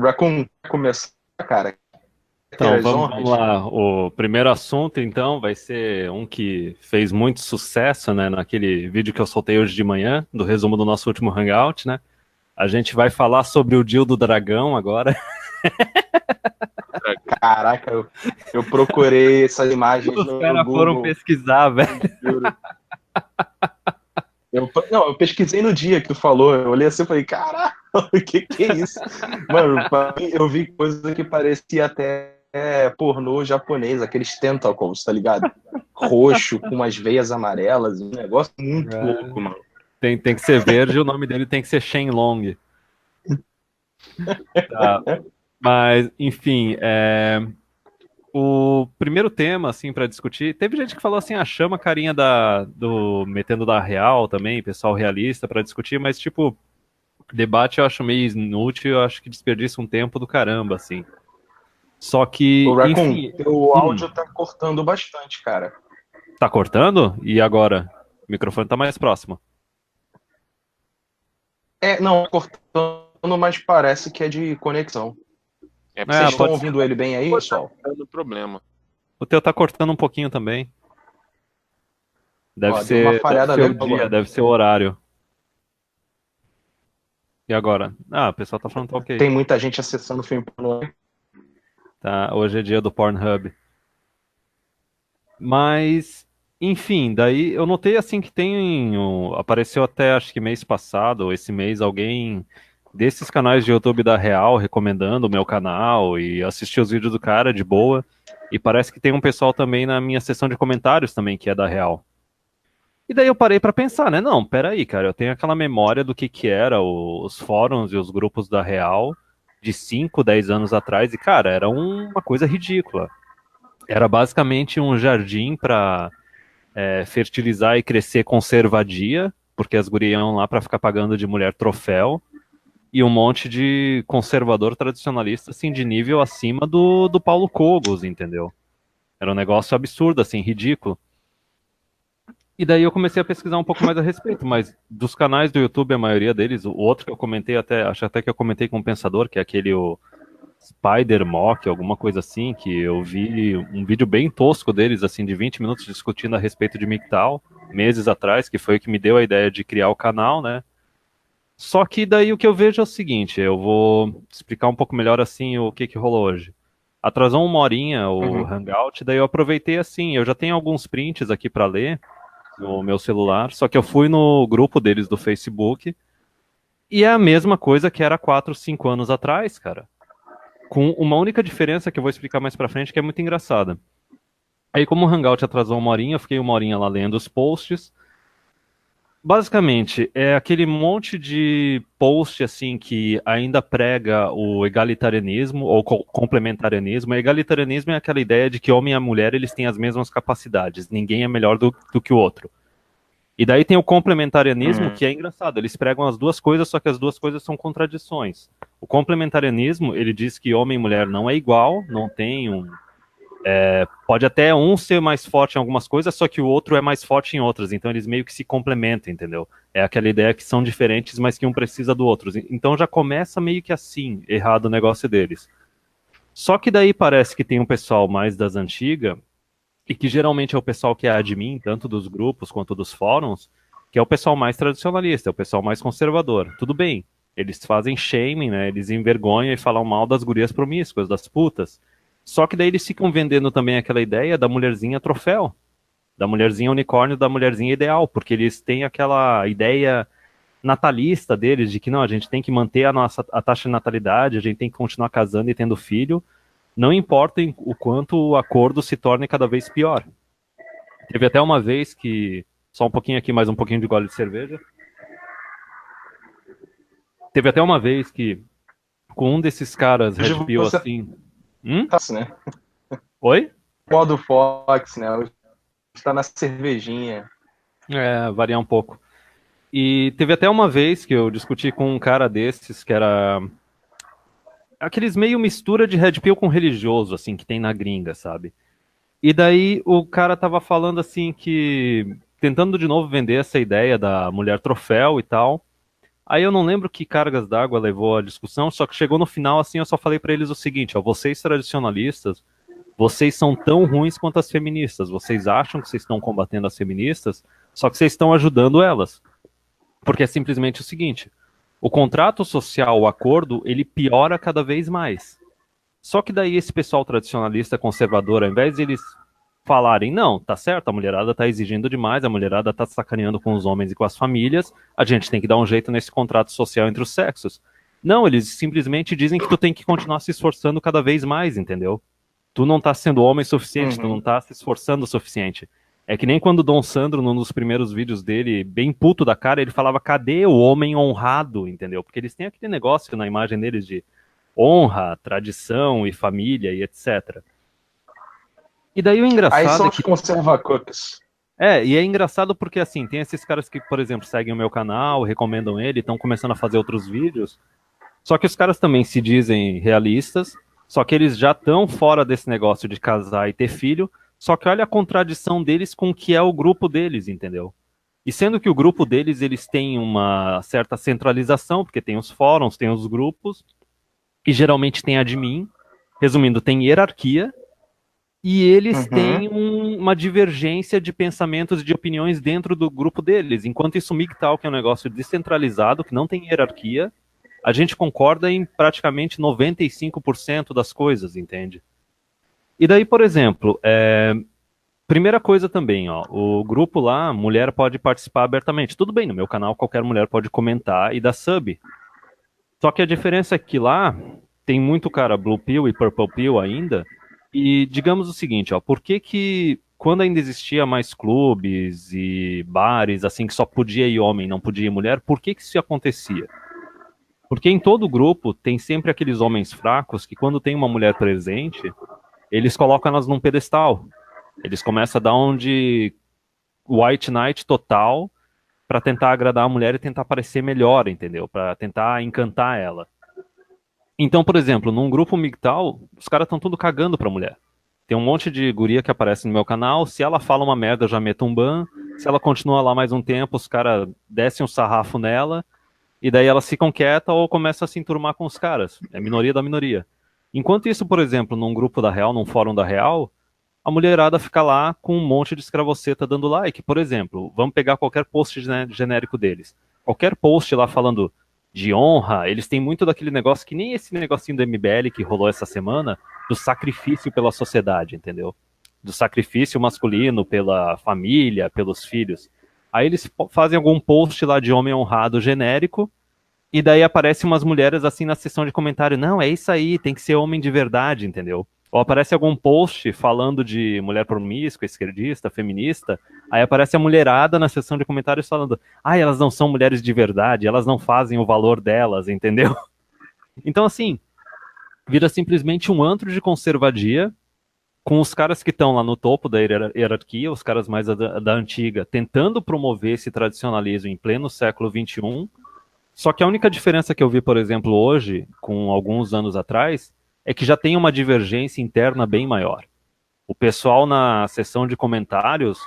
Raccoon, começar, cara. Ter Então, as vamos honras. lá. O primeiro assunto, então, vai ser um que fez muito sucesso, né, naquele vídeo que eu soltei hoje de manhã, do resumo do nosso último Hangout, né? A gente vai falar sobre o Dil do Dragão agora. Caraca, eu procurei essas imagens Os no caras foram Google, pesquisar, velho. juro. Não, eu pesquisei no dia que tu falou, eu olhei assim e falei, caraca, o que é isso? Mano, pra mim, eu vi coisa que parecia até pornô japonês, aqueles tentacles, tá ligado? Roxo, com umas veias amarelas, um negócio muito louco, mano. Tem que ser verde e o nome dele tem que ser Shenlong. Tá. Mas, enfim, o primeiro tema, assim, para discutir, teve gente que falou assim, chama a carinha do Metendo da Real também, pessoal realista, para discutir, mas, tipo, debate eu acho meio inútil, eu acho que desperdiça um tempo do caramba, assim. Só Ô, que, Raccoon, enfim, teu áudio tá cortando bastante, cara. tá cortando? E agora? O microfone tá mais próximo. Não, tá cortando, mas parece que é de conexão. É Vocês estão Pode ser. ouvindo ele bem aí, pessoal? no problema. O teu tá cortando um pouquinho também. Ó, deu uma Deve falhada ser o legal dia, agora. deve ser o horário. E agora? O pessoal tá falando que tá ok. Tem muita gente acessando o filme pornô. Tá, hoje é dia do Pornhub. Mas, enfim, daí eu notei assim que apareceu até acho que mês passado, ou esse mês, alguém desses canais de YouTube da Real recomendando o meu canal e assistir os vídeos do cara de boa. E parece que tem um pessoal também na minha seção de comentários também que é da Real. E daí eu parei pra pensar, né? Não, peraí, cara, eu tenho aquela memória do que era os fóruns e os grupos da Real de 5, 10 anos atrás, e cara, era uma coisa ridícula. Era basicamente um jardim pra fertilizar e crescer conservadia, porque as gurias iam lá pra ficar pagando de mulher troféu, e um monte de conservador tradicionalista, assim, de nível acima do Paulo Cogos, entendeu? Era um negócio absurdo, assim, ridículo. E daí eu comecei a pesquisar um pouco mais a respeito, mas dos canais do YouTube, a maioria deles, o outro que eu comentei até, acho até que eu comentei com o Pensador, que é aquele o Spider Mock, alguma coisa assim, que eu vi um vídeo bem tosco deles, assim, de 20 minutos discutindo a respeito de MGTOW, meses atrás, que foi o que me deu a ideia de criar o canal, né? Só que daí o que eu vejo é o seguinte, eu vou explicar um pouco melhor assim o que rolou hoje. Atrasou uma horinha o Uhum. Hangout, daí eu aproveitei assim, eu já tenho alguns prints aqui para ler no meu celular, só que eu fui no grupo deles do Facebook e é a mesma coisa que era 4, 5 anos atrás, cara. Com uma única diferença que eu vou explicar mais pra frente, que é muito engraçada. Aí, como o Hangout atrasou uma horinha, eu fiquei uma horinha lá lendo os posts. Basicamente, é aquele monte de post assim que ainda prega o egalitarianismo ou complementarianismo. O egalitarianismo é aquela ideia de que homem e mulher eles têm as mesmas capacidades, ninguém é melhor do que o outro. E daí tem o complementarianismo, Uhum. que é engraçado, eles pregam as duas coisas, só que as duas coisas são contradições. O complementarianismo, ele diz que homem e mulher não é igual, não tem um. Pode até um ser mais forte em algumas coisas, só que o outro é mais forte em outras, então eles meio que se complementam, entendeu? É aquela ideia que são diferentes, mas que um precisa do outro. Então já começa meio que assim, errado o negócio deles. Só que daí parece que tem um pessoal mais das antigas e que geralmente é o pessoal que é admin, tanto dos grupos quanto dos fóruns, que é o pessoal mais tradicionalista, é o pessoal mais conservador. Tudo bem, eles fazem shaming, né? Eles envergonham e falam mal das gurias promíscuas, das putas. Só que daí eles ficam vendendo também aquela ideia da mulherzinha troféu, da mulherzinha unicórnio, da mulherzinha ideal, porque eles têm aquela ideia natalista deles de que não, a gente tem que manter a taxa de natalidade, a gente tem que continuar casando e tendo filho, não importa o quanto o acordo se torne cada vez pior. Teve até uma vez que. Só um pouquinho aqui, mais um pouquinho de gole de cerveja. Teve até uma vez que, com um desses caras Hoje Red Pill você assim. Hum? tá assim, né? Oi? Modo Fox, né? Hoje tá na cervejinha. Variar um pouco. E teve até uma vez que eu discuti com um cara desses, que era. Aqueles meio mistura de Red Pill com religioso, assim, que tem na gringa, sabe? E daí o cara tava falando assim que. Tentando de novo vender essa ideia da mulher troféu e tal. Aí eu não lembro que cargas d'água levou a discussão, só que chegou no final, assim, eu só falei pra eles o seguinte, ó, vocês tradicionalistas, vocês são tão ruins quanto as feministas, vocês acham que vocês estão combatendo as feministas, só que vocês estão ajudando elas. Porque é simplesmente o seguinte, o contrato social, o acordo, ele piora cada vez mais. Só que daí esse pessoal tradicionalista conservador, ao invés de eles falarem, não, tá certo, a mulherada tá exigindo demais, a mulherada tá sacaneando com os homens e com as famílias, a gente tem que dar um jeito nesse contrato social entre os sexos. Não, eles simplesmente dizem que tu tem que continuar se esforçando cada vez mais, entendeu? Tu não tá sendo homem suficiente, tu não tá se esforçando o suficiente. É que nem quando o Dom Sandro, num dos primeiros vídeos dele, bem puto da cara, ele falava, cadê o homem honrado, entendeu? Porque eles têm aquele negócio na imagem deles de honra, tradição e família e etc. E daí o Aí engraçado são é os que conserva-cookies. e é engraçado porque, assim, tem esses caras que, por exemplo, seguem o meu canal, recomendam ele, estão começando a fazer outros vídeos, só que os caras também se dizem realistas, só que eles já estão fora desse negócio de casar e ter filho, só que olha a contradição deles com o que é o grupo deles, entendeu? E sendo que o grupo deles, eles têm uma certa centralização, porque tem os fóruns, tem os grupos, e geralmente tem admin, resumindo, tem hierarquia, e eles têm uma divergência de pensamentos e de opiniões dentro do grupo deles. Enquanto isso, o MGTOW, que é um negócio descentralizado, que não tem hierarquia, a gente concorda em praticamente 95% das coisas, entende? E daí, por exemplo, primeira coisa também, ó, o grupo lá, mulher pode participar abertamente. Tudo bem, no meu canal qualquer mulher pode comentar e dar sub. Só que a diferença é que lá tem muito cara Blue Pill e Purple Pill ainda. E digamos o seguinte, ó, por que que quando ainda existia mais clubes e bares, assim, que só podia ir homem, não podia ir mulher, por que que isso acontecia? Porque em todo grupo tem sempre aqueles homens fracos que quando tem uma mulher presente, eles colocam elas num pedestal. Eles começam a dar um de white knight total para tentar agradar a mulher e tentar parecer melhor, entendeu? Para tentar encantar ela. Então, por exemplo, num grupo MGTOW, os caras estão tudo cagando pra mulher. Tem um monte de guria que aparece no meu canal, se ela fala uma merda, eu já meto um ban. Se ela continua lá mais um tempo, os caras descem um sarrafo nela, e daí elas ficam quietas ou começam a se enturmar com os caras. É minoria da minoria. Enquanto isso, por exemplo, num grupo da Real, num fórum da Real, a mulherada fica lá com um monte de escravoceta dando like. Por exemplo, vamos pegar qualquer post genérico deles. Qualquer post lá falando de honra, eles têm muito daquele negócio que nem esse negocinho do MBL que rolou essa semana, do sacrifício pela sociedade, entendeu? Do sacrifício masculino pela família, pelos filhos. Aí eles fazem algum post lá de homem honrado genérico, e daí aparecem umas mulheres assim na seção de comentário, não, é isso aí, tem que ser homem de verdade, entendeu? Ou aparece algum post falando de mulher promíscua, esquerdista, feminista, aí aparece a mulherada na seção de comentários falando, elas não são mulheres de verdade, elas não fazem o valor delas, entendeu? Então, assim, vira simplesmente um antro de conservadia, com os caras que estão lá no topo da hierarquia, os caras mais da antiga, tentando promover esse tradicionalismo em pleno século XXI. Só que a única diferença que eu vi, por exemplo, hoje, com alguns anos atrás, é que já tem uma divergência interna bem maior. O pessoal na seção de comentários,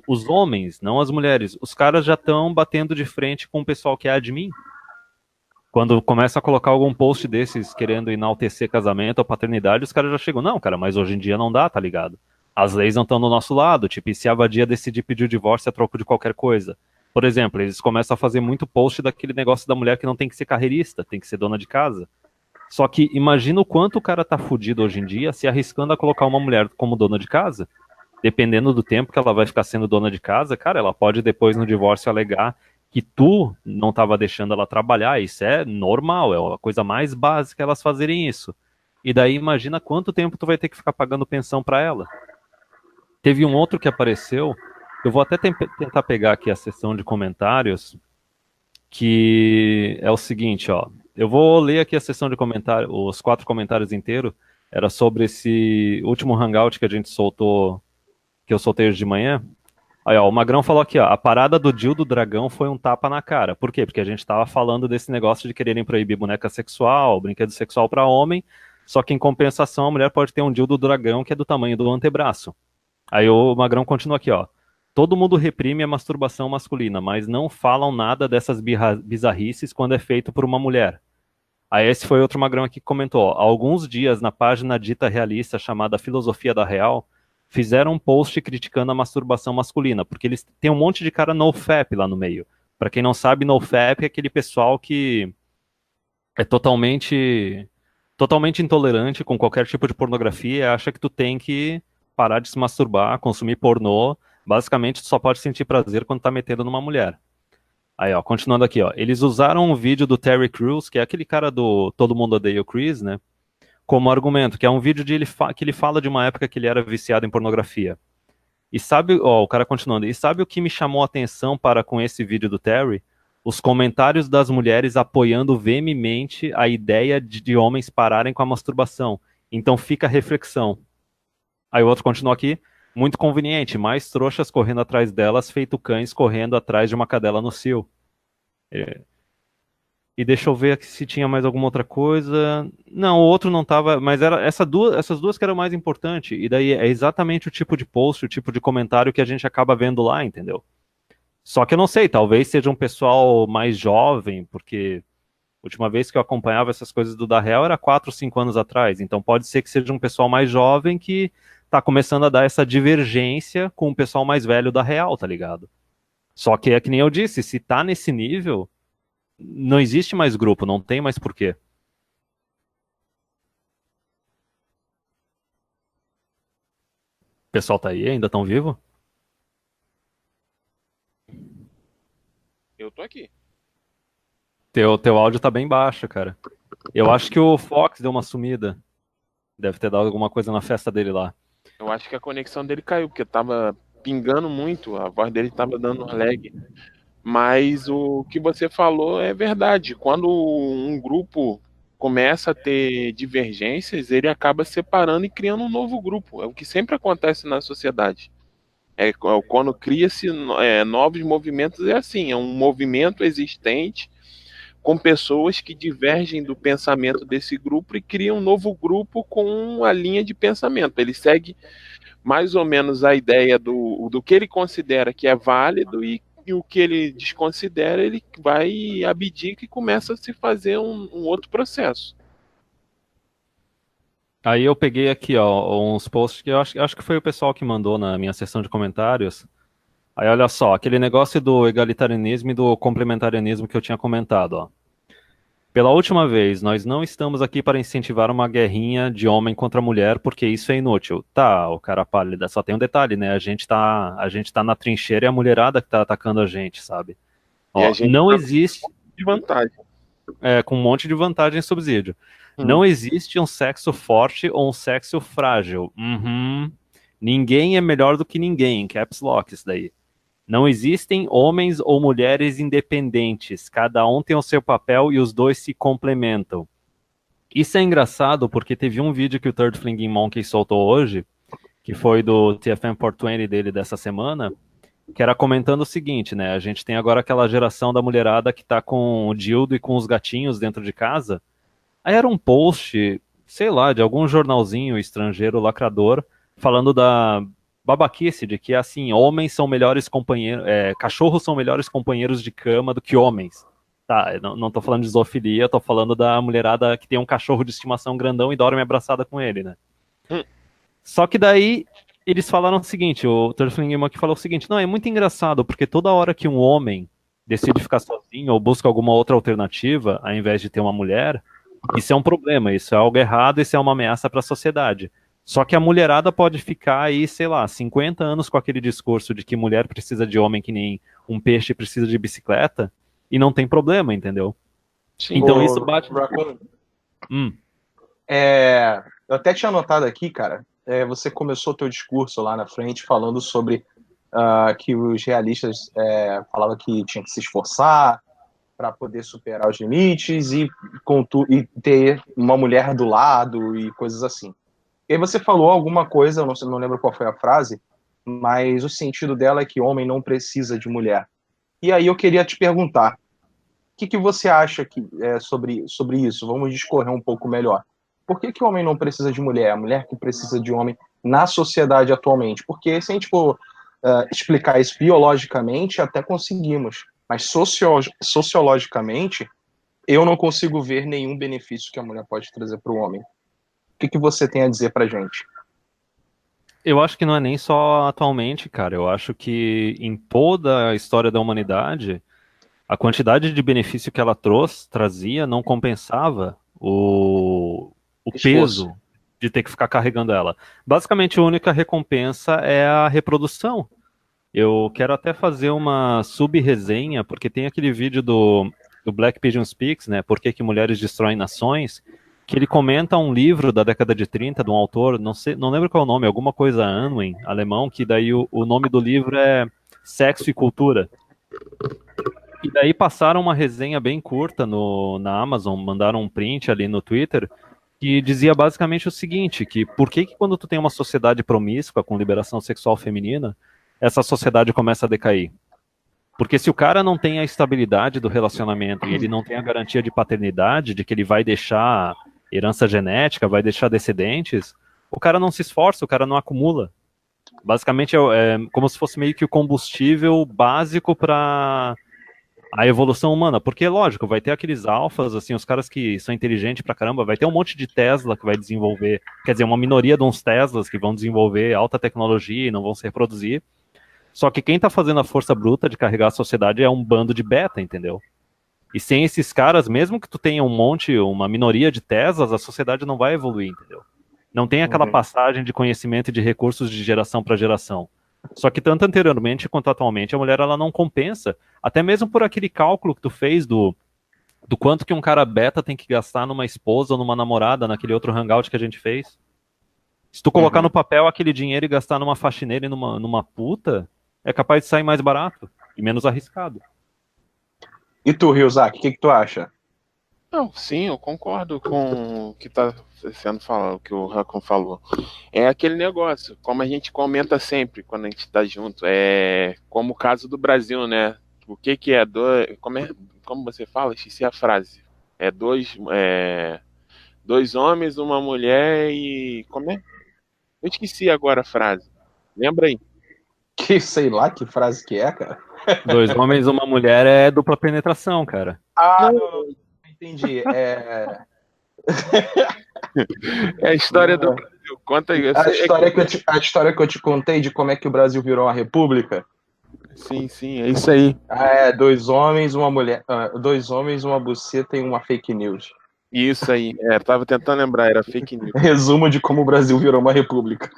os homens, não as mulheres, os caras já estão batendo de frente com o pessoal que é admin. Quando começa a colocar algum post desses querendo enaltecer casamento ou paternidade, os caras já chegam, não, cara, mas hoje em dia não dá, tá ligado? As leis não estão do nosso lado, tipo, e se a vadia decidir pedir o divórcio a troco de qualquer coisa? Por exemplo, eles começam a fazer muito post daquele negócio da mulher que não tem que ser carreirista, tem que ser dona de casa. Só que imagina o quanto o cara tá fudido hoje em dia se arriscando a colocar uma mulher como dona de casa. Dependendo do tempo que ela vai ficar sendo dona de casa, cara, ela pode depois no divórcio alegar que tu não estava deixando ela trabalhar. Isso é normal, é a coisa mais básica elas fazerem isso. E daí imagina quanto tempo tu vai ter que ficar pagando pensão para ela. Teve um outro que apareceu, eu vou até tentar pegar aqui a seção de comentários, que é o seguinte, ó. Eu vou ler aqui a seção de comentários, os 4 comentários inteiros. Era sobre esse último hangout que a gente soltou, que eu soltei hoje de manhã. Aí, ó, o Magrão falou aqui, ó, a parada do Dil do Dragão foi um tapa na cara. Por quê? Porque a gente tava falando desse negócio de quererem proibir boneca sexual, brinquedo sexual para homem, só que em compensação a mulher pode ter um Dil do Dragão que é do tamanho do antebraço. Aí o Magrão continua aqui, ó. Todo mundo reprime a masturbação masculina, mas não falam nada dessas bizarrices quando é feito por uma mulher. Aí esse foi outro magrão aqui que comentou, ó, há alguns dias na página dita realista chamada Filosofia da Real, fizeram um post criticando a masturbação masculina, porque eles têm um monte de cara nofap lá no meio. Pra quem não sabe, nofap é aquele pessoal que é totalmente intolerante com qualquer tipo de pornografia e acha que tu tem que parar de se masturbar, consumir pornô. Basicamente, tu só pode sentir prazer quando tá metendo numa mulher. Aí, ó, continuando aqui, ó. Eles usaram um vídeo do Terry Crews, que é aquele cara do Todo Mundo Odeia o Chris, né? Como argumento, que é um vídeo que ele fala de uma época que ele era viciado em pornografia. E sabe, ó, o cara continuando, e sabe o que me chamou a atenção para com esse vídeo do Terry? Os comentários das mulheres apoiando veementemente a ideia de homens pararem com a masturbação. Então fica a reflexão. Aí o outro continua aqui, muito conveniente, mais trouxas correndo atrás delas, feito cães correndo atrás de uma cadela no cio. É, e deixa eu ver aqui se tinha mais alguma outra coisa. Não, o outro não tava, mas era essas duas que eram mais importantes. E daí é exatamente o tipo de post, o tipo de comentário que a gente acaba vendo lá, entendeu? Só que eu não sei, talvez seja um pessoal mais jovem, porque a última vez que eu acompanhava essas coisas do Da Real era 4, 5 anos atrás. Então pode ser que seja um pessoal mais jovem que tá começando a dar essa divergência com o pessoal mais velho da Real, tá ligado? Só que é que nem eu disse, se tá nesse nível, não existe mais grupo, não tem mais porquê. O pessoal tá aí, ainda tão vivo? Eu tô aqui. Teu áudio tá bem baixo, cara. Eu acho que o Fox deu uma sumida. Deve ter dado alguma coisa na festa dele lá. Eu acho que a conexão dele caiu, porque tava pingando muito, a voz dele tava dando lag. Mas o que você falou é verdade. Quando um grupo começa a ter divergências, ele acaba separando e criando um novo grupo. É o que sempre acontece na sociedade. Quando cria-se novos movimentos, é assim, é um movimento existente com pessoas que divergem do pensamento desse grupo e criam um novo grupo com a linha de pensamento. Ele segue mais ou menos a ideia do que ele considera que é válido e o que ele desconsidera, ele vai abdica e começa a se fazer um outro processo. Aí eu peguei aqui, ó, uns posts que eu acho que foi o pessoal que mandou na minha seção de comentários. Aí olha só, aquele negócio do egalitarianismo e do complementarianismo que eu tinha comentado, ó. Pela última vez, nós não estamos aqui para incentivar uma guerrinha de homem contra mulher, porque isso é inútil. Tá, o cara pálida, só tem um detalhe, né? A gente tá na trincheira e a mulherada que tá atacando a gente, sabe? E a Ó, gente não tá existe, de vantagem. com um monte de vantagem em subsídio. Hum. Não existe um sexo forte ou um sexo frágil. Uhum. Ninguém é melhor do que ninguém, em caps lock isso daí. Não existem homens ou mulheres independentes. Cada um tem o seu papel e os dois se complementam. Isso é engraçado porque teve um vídeo que o Third Flinging Monkey soltou hoje, que foi do TFM 420 dele dessa semana, que era comentando o seguinte, né? A gente tem agora aquela geração da mulherada que tá com o dildo e com os gatinhos dentro de casa. Aí era um post, sei lá, de algum jornalzinho estrangeiro lacrador, falando da babaquice de que, assim, homens são melhores companheiros, cachorros são melhores companheiros de cama do que homens. Tá, eu não tô falando de zoofilia, tô falando da mulherada que tem um cachorro de estimação grandão e dorme abraçada com ele, né? Hum. Só que daí eles falaram o seguinte, o Turfling aqui falou o seguinte, não, é muito engraçado, porque toda hora que um homem decide ficar sozinho ou busca alguma outra alternativa, ao invés de ter uma mulher, isso é um problema, isso é algo errado, isso é uma ameaça para a sociedade. Só que a mulherada pode ficar aí, sei lá, 50 anos com aquele discurso de que mulher precisa de homem que nem um peixe precisa de bicicleta, e não tem problema, entendeu? Sim. Então Ô, isso bate. Raccoon, Hum, eu até tinha anotado aqui, cara, você começou o teu discurso lá na frente falando sobre que os realistas falavam que tinha que se esforçar para poder superar os limites e ter uma mulher do lado e coisas assim. E aí você falou alguma coisa, eu não lembro qual foi a frase, mas o sentido dela é que homem não precisa de mulher. E aí eu queria te perguntar, o que você acha sobre isso? Vamos discorrer um pouco melhor. Por que o homem não precisa de mulher? A mulher que precisa de homem na sociedade atualmente? Porque se a gente for explicar isso biologicamente, até conseguimos. Mas sociologicamente, eu não consigo ver nenhum benefício que a mulher pode trazer para o homem. O que você tem a dizer pra gente? Eu acho que não é nem só atualmente, cara. Eu acho que em toda a história da humanidade, a quantidade de benefício que ela trazia não compensava o Esforço. peso de ter que ficar carregando ela. Basicamente, a única recompensa é a reprodução. Eu quero até fazer uma sub-resenha, porque tem aquele vídeo do Black Pigeon Speaks, né? Por que que mulheres destroem nações? Que ele comenta um livro da década de 30 de um autor, não sei, não lembro qual é o nome, alguma coisa Unwin, alemão, que daí o nome do livro é Sexo e Cultura. E daí passaram uma resenha bem curta na Amazon, mandaram um print ali no Twitter, que dizia basicamente o seguinte, que por que que quando tu tem uma sociedade promíscua com liberação sexual feminina, essa sociedade começa a decair? Porque se o cara não tem a estabilidade do relacionamento e ele não tem a garantia de paternidade, de que ele vai deixar herança genética, vai deixar descendentes, o cara não se esforça, o cara não acumula. Basicamente é como se fosse meio que o combustível básico para a evolução humana, porque lógico, vai ter aqueles alfas, assim, os caras que são inteligentes pra caramba, vai ter um monte de Tesla que vai desenvolver, quer dizer, uma minoria de uns Teslas que vão desenvolver alta tecnologia e não vão se reproduzir. Só que quem tá fazendo a força bruta de carregar a sociedade é um bando de beta, entendeu? E sem esses caras, mesmo que tu tenha uma minoria de Teslas, a sociedade não vai evoluir, entendeu? Não tem aquela passagem de conhecimento e de recursos de geração para geração. Só que tanto anteriormente quanto atualmente, a mulher ela não compensa, até mesmo por aquele cálculo que tu fez do quanto que um cara beta tem que gastar numa esposa ou numa namorada, naquele outro hangout que a gente fez. Se tu colocar no papel aquele dinheiro e gastar numa faxineira e numa puta, é capaz de sair mais barato e menos arriscado. E tu, Ryuzaki, o que tu acha? Não, sim, eu concordo com o que está sendo falado, o que o Racon falou. É aquele negócio, como a gente comenta sempre quando a gente está junto, é como o caso do Brasil, né? O que é como você fala? Esqueci a frase. É dois homens, uma mulher e como é? Eu esqueci agora a frase. Lembra aí? Que sei lá que frase que é, cara. 2 homens, uma mulher é dupla penetração, cara. Não, entendi. É a história do Brasil. Conta aí. A história que eu te contei de como é que o Brasil virou uma república. Sim, é isso aí. Dois homens, uma mulher. Dois homens, uma buceta e uma fake news. Isso aí. Tava tentando lembrar, era fake news. Resumo de como o Brasil virou uma república.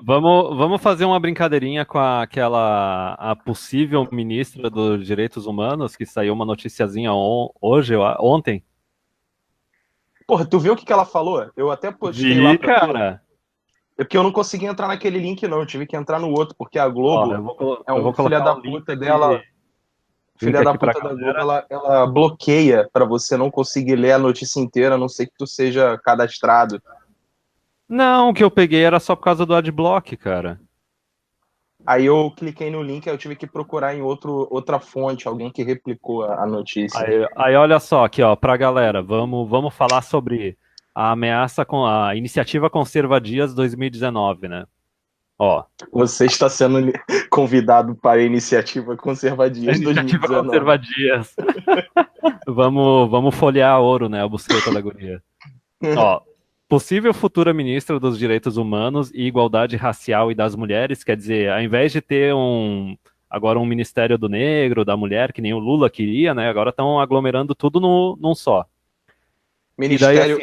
Vamos fazer uma brincadeirinha com a possível ministra dos Direitos Humanos, que saiu uma noticiazinha ontem. Porra, tu viu o que ela falou? Eu até postei lá pra cara. É porque eu não consegui entrar naquele link, não. Eu tive que entrar no outro, porque a Globo filha da puta dela. Filha da puta da Globo, ela bloqueia pra você não conseguir ler a notícia inteira, a não ser que tu seja cadastrado. Não, o que eu peguei era só por causa do adblock, cara. Aí eu cliquei no link, aí eu tive que procurar em outra fonte, alguém que replicou a notícia. Aí olha só aqui, ó, pra galera, vamos falar sobre a ameaça com a iniciativa Conserva Dias 2019, né? Ó. Você está sendo convidado para a iniciativa Conserva Dias 2019. Conserva Dias. vamos folhear ouro, né? A busqueta da guria. Ó. Possível futura ministra dos Direitos Humanos e Igualdade Racial e das Mulheres, quer dizer, ao invés de ter agora um Ministério do Negro, da Mulher, que nem o Lula queria, né? Agora estão aglomerando tudo num só. Ministério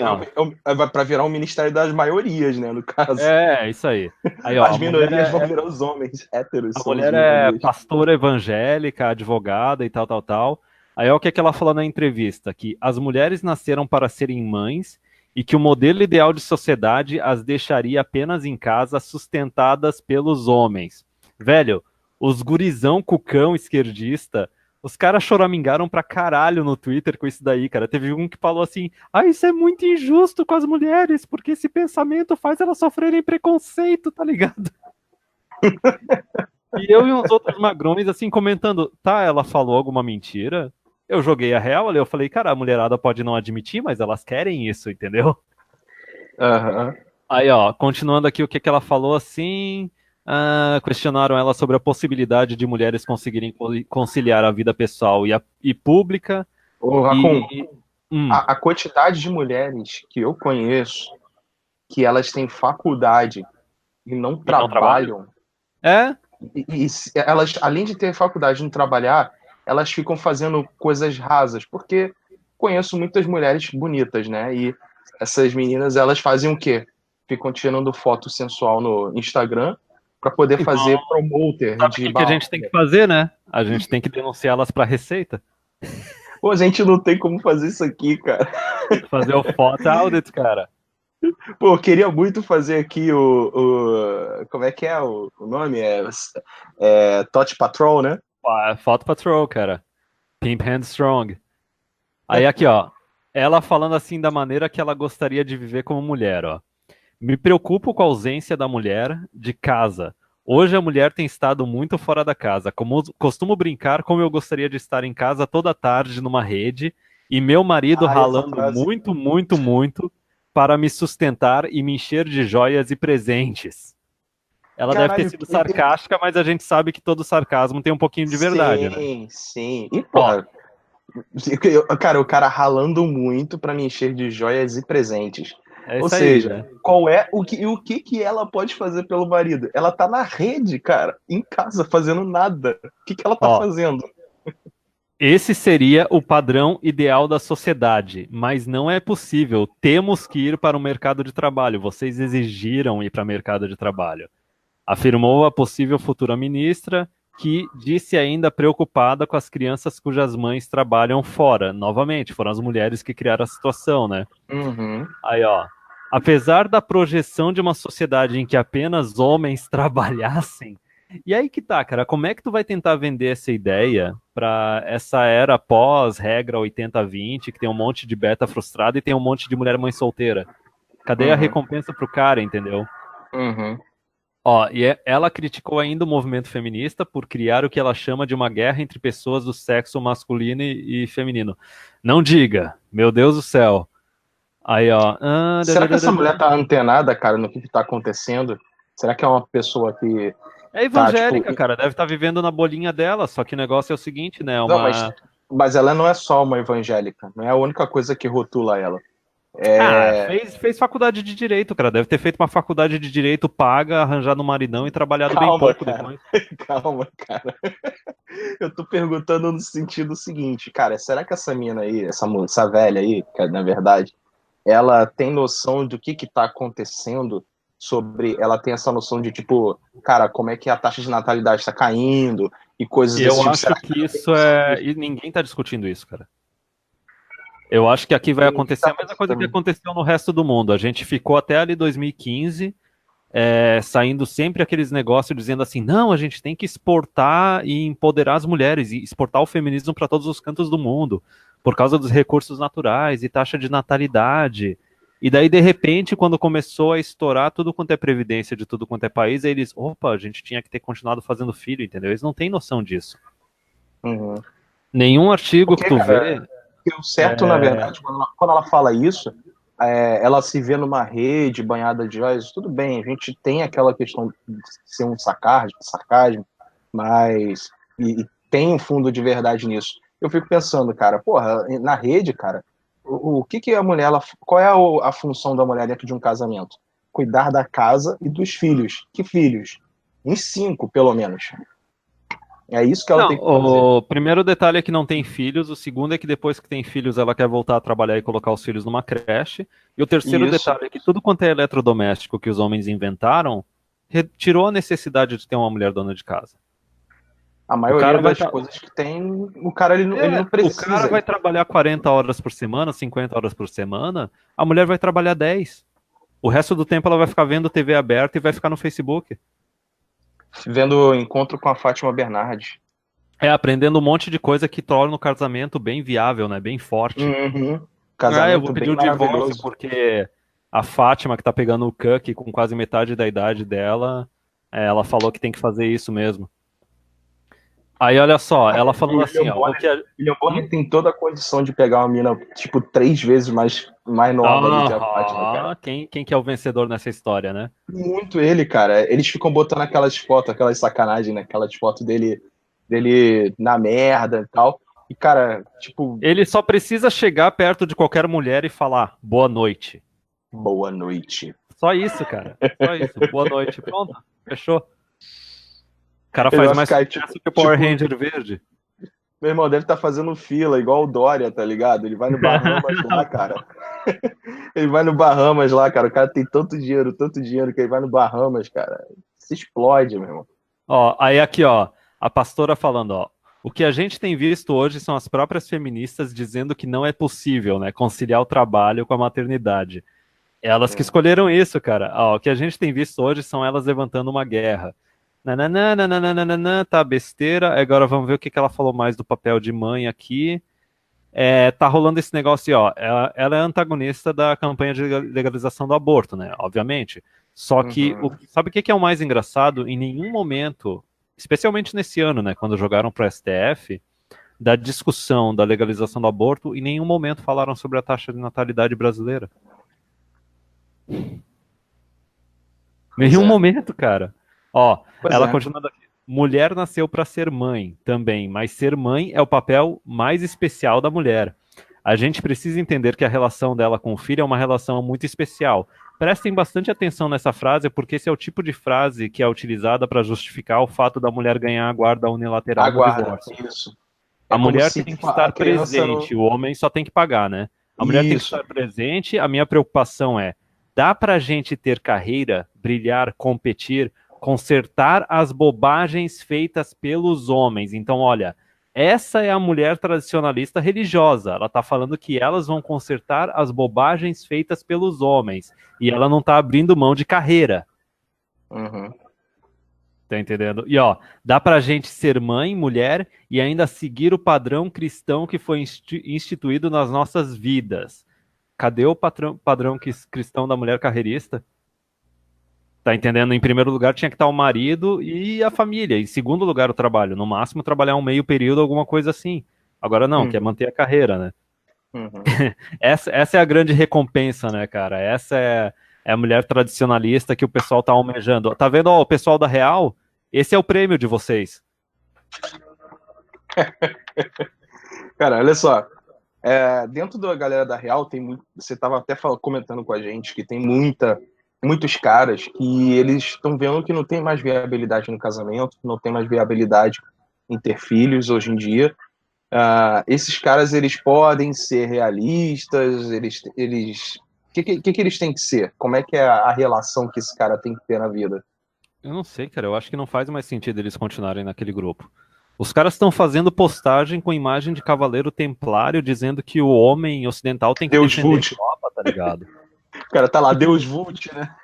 vai para virar um ministério das maiorias, né, no caso. Isso aí. Ó, as minorias vão virar os homens héteros. A mulher é pastora evangélica, advogada e tal. Aí o que ela falou na entrevista? Que as mulheres nasceram para serem mães e que o modelo ideal de sociedade as deixaria apenas em casa, sustentadas pelos homens. Velho, os gurizão cucão esquerdista, os caras choramingaram pra caralho no Twitter com isso daí, cara. Teve um que falou assim, isso é muito injusto com as mulheres, porque esse pensamento faz elas sofrerem preconceito, tá ligado? E eu e uns outros magrões, assim, comentando, ela falou alguma mentira? Eu joguei a real ali, eu falei, cara, a mulherada pode não admitir, mas elas querem isso, entendeu? Uhum. Aí, continuando aqui o que ela falou, assim, Questionaram ela sobre a possibilidade de mulheres conseguirem conciliar a vida pessoal e pública. Ô, Racon, Hum, a quantidade de mulheres que eu conheço que elas têm faculdade e não e não trabalha? trabalham, É? elas, além de ter faculdade e não trabalhar, elas ficam fazendo coisas rasas, porque conheço muitas mulheres bonitas, né? E essas meninas, elas fazem o quê? Ficam tirando foto sensual no Instagram para poder Então, fazer promoter sabe o de que que a balada. gente tem que fazer, né? A gente tem que denunciá-las para Receita. Pô, a gente não tem como fazer isso aqui, cara. Fazer o photo audit, cara. Pô, eu queria muito fazer aqui como é que é o nome? Touch Patrol, né? Photo Patrol, cara. Pimp Hand Strong. Aí aqui, ó. Ela falando assim da maneira que ela gostaria de viver como mulher, ó. Me preocupo com a ausência da mulher de casa. Hoje a mulher tem estado muito fora da casa. Como costumo brincar, como eu gostaria de estar em casa toda tarde numa rede e meu marido Ah, essa ralando frase. muito, muito, muito para me sustentar e me encher de joias e presentes. Ela deve ter Caralho, sido sarcástica, mas a gente sabe que todo sarcasmo tem um pouquinho de verdade, né? sim, sim. E, Ó, porra, cara, o cara ralando muito pra me encher de joias e presentes. é Ou isso aí, seja, né? qual é o que ela pode fazer pelo marido? Ela tá na rede, cara, em casa, fazendo nada. O que ela tá Ó, fazendo? esse seria o padrão ideal da sociedade, mas não é possível. Temos que ir para o mercado de trabalho. Vocês exigiram ir para o mercado de trabalho, afirmou a possível futura ministra, que disse ainda preocupada com as crianças cujas mães trabalham fora. Novamente, foram as mulheres que criaram a situação, né? Uhum. Aí, ó. Apesar da projeção de uma sociedade em que apenas homens trabalhassem, e aí que tá, cara, como é que tu vai tentar vender essa ideia pra essa era pós-regra 80-20, que tem um monte de beta frustrada e tem um monte de mulher mãe solteira? Cadê a Uhum. recompensa pro cara, entendeu? Uhum. Ó, ela criticou ainda o movimento feminista por criar o que ela chama de uma guerra entre pessoas do sexo masculino e feminino. Não diga, meu Deus do céu. Aí, ó. Será que essa mulher tá antenada, cara, no que tá acontecendo? Será que é uma pessoa que É tá, tipo. evangélica, cara, deve estar vivendo na bolinha dela, só que o negócio é o seguinte, né? Não, mas ela não é só uma evangélica, não é a única coisa que rotula ela. Fez faculdade de direito, cara. Deve ter feito uma faculdade de direito paga, arranjado um maridão e trabalhado bem Calma, pouco cara. depois. Calma, cara. Eu tô perguntando no sentido seguinte, cara, será que essa mina aí, essa velha aí, que na verdade, ela tem noção do que tá acontecendo ela tem essa noção de, tipo, cara, como é que a taxa de natalidade tá caindo e coisas desse Eu tipo. acho Será que que ela tem isso noção é. disso? E ninguém tá discutindo isso, cara. Eu acho que aqui vai O que tá acontecer a mesma coisa que acontecendo? aconteceu no resto do mundo. A gente ficou até ali 2015, saindo sempre aqueles negócios dizendo assim: não, a gente tem que exportar e empoderar as mulheres, e exportar o feminismo para todos os cantos do mundo, por causa dos recursos naturais e taxa de natalidade. E daí, de repente, quando começou a estourar tudo quanto é previdência de tudo quanto é país, aí eles, opa, a gente tinha que ter continuado fazendo filho, entendeu? Eles não têm noção disso. Uhum. Nenhum artigo que Porque, tu cara, vê. o certo, na verdade, quando ela fala isso, ela se vê numa rede banhada de joias, tudo bem, a gente tem aquela questão de ser um sarcasmo, mas e tem um fundo de verdade nisso. Eu fico pensando, cara, porra, na rede, cara, o que a mulher, qual é a função da mulher dentro de um casamento? Cuidar da casa e dos filhos. Que filhos? Uns 5, pelo menos. É isso que ela Não, tem que fazer. o primeiro detalhe é que não tem filhos, o segundo é que depois que tem filhos ela quer voltar a trabalhar e colocar os filhos numa creche, e o terceiro Isso. detalhe é que tudo quanto é eletrodoméstico que os homens inventaram retirou a necessidade de ter uma mulher dona de casa. A O cara maioria vai das coisas que tem, o cara ele não o cara precisa. vai trabalhar 40 horas por semana, 50 horas por semana, a mulher vai trabalhar 10. O resto do tempo ela vai ficar vendo TV aberta e vai ficar no Facebook. Vendo o encontro com a Fátima Bernardes. Aprendendo um monte de coisa que torna o casamento bem viável, né? Bem forte. Uhum. Eu vou Casamento pedir bem o divórcio maravilhoso. porque a Fátima, que tá pegando o Cuck com quase metade da idade dela, ela falou que tem que fazer isso mesmo. Aí olha só, ela O falando assim, William ó, o Bonner, que a... William Bonner tem toda a condição de pegar uma mina, tipo, 3 vezes mais nova do que a Fátima, cara. Quem que é o vencedor nessa história, né? Muito ele, cara. Eles ficam botando aquelas fotos, aquelas sacanagem, né? Aquelas fotos dele na merda e tal. E, cara, tipo, Ele só precisa chegar perto de qualquer mulher e falar boa noite. boa noite. Só isso, cara. Só isso. Boa noite. Pronto. Fechou. O cara Ele faz vai mais ficar, sucesso que o Power Ranger verde. meu irmão deve estar fazendo fila, igual o Dória, tá ligado? Ele vai no Bahamas lá, cara. Ele vai no Bahamas lá, cara. O cara tem tanto dinheiro que ele vai no Bahamas, cara. Se explode, meu irmão. Ó, aí aqui, ó, a pastora falando, ó, o que a gente tem visto hoje são as próprias feministas dizendo que não é possível, né, conciliar o trabalho com a maternidade. Elas que escolheram isso, cara. Ó, o que a gente tem visto hoje são elas levantando uma guerra. Nananã, nananã, tá besteira. Agora vamos ver o que que ela falou mais do papel de mãe aqui. Tá rolando esse negócio, ó. Ela é antagonista da campanha de legalização do aborto, né? Obviamente. Só que, sabe o que que é o mais engraçado? Em nenhum momento, especialmente nesse ano, né, quando jogaram pro STF, da discussão da legalização do aborto, em nenhum momento falaram sobre a taxa de natalidade brasileira. Nenhum momento, cara. Ó, Pois ela é. continua daqui. Mulher nasceu para ser mãe também, mas ser mãe é o papel mais especial da mulher. A gente precisa entender que a relação dela com o filho é uma relação muito especial. Prestem bastante atenção nessa frase, porque esse é o tipo de frase que é utilizada para justificar o fato da mulher ganhar a guarda unilateral no Aguarda, divórcio. isso. A É como mulher se tem que a estar criança não. presente, o homem só tem que pagar, né? A mulher tem que Isso. estar presente. A minha preocupação é: dá pra gente ter carreira, brilhar, competir, consertar as bobagens feitas pelos homens? Então, olha, essa é a mulher tradicionalista religiosa. Ela tá falando que elas vão consertar as bobagens feitas pelos homens. E ela não tá abrindo mão de carreira. Uhum. Tá entendendo? E ó, dá pra gente ser mãe, mulher e ainda seguir o padrão cristão que foi instituído nas nossas vidas. Cadê o padrão cristão da mulher carreirista? Tá entendendo? Em primeiro lugar tinha que estar o marido e a família. Em segundo lugar o trabalho. No máximo trabalhar um meio período, alguma coisa assim. Agora não, quer manter a carreira, né? Uhum. Essa é a grande recompensa, né, cara? Essa é a mulher tradicionalista que o pessoal tá almejando. Tá vendo, ó, o pessoal da Real? Esse é o prêmio de vocês. Cara, olha só. Dentro da galera da Real, tem muito. Você estava até comentando com a gente que tem muitos caras que eles estão vendo que não tem mais viabilidade no casamento, não tem mais viabilidade em ter filhos hoje em dia. Esses caras, eles podem ser realistas, o que eles têm que ser? Como é que é a relação que esse cara tem que ter na vida? Eu não sei, cara. Eu acho que não faz mais sentido eles continuarem naquele grupo. Os caras estão fazendo postagem com imagem de Cavaleiro Templário dizendo que o homem ocidental tem que Deus defender Vult. a Europa, tá ligado? O cara tá lá, Deus Vult, né?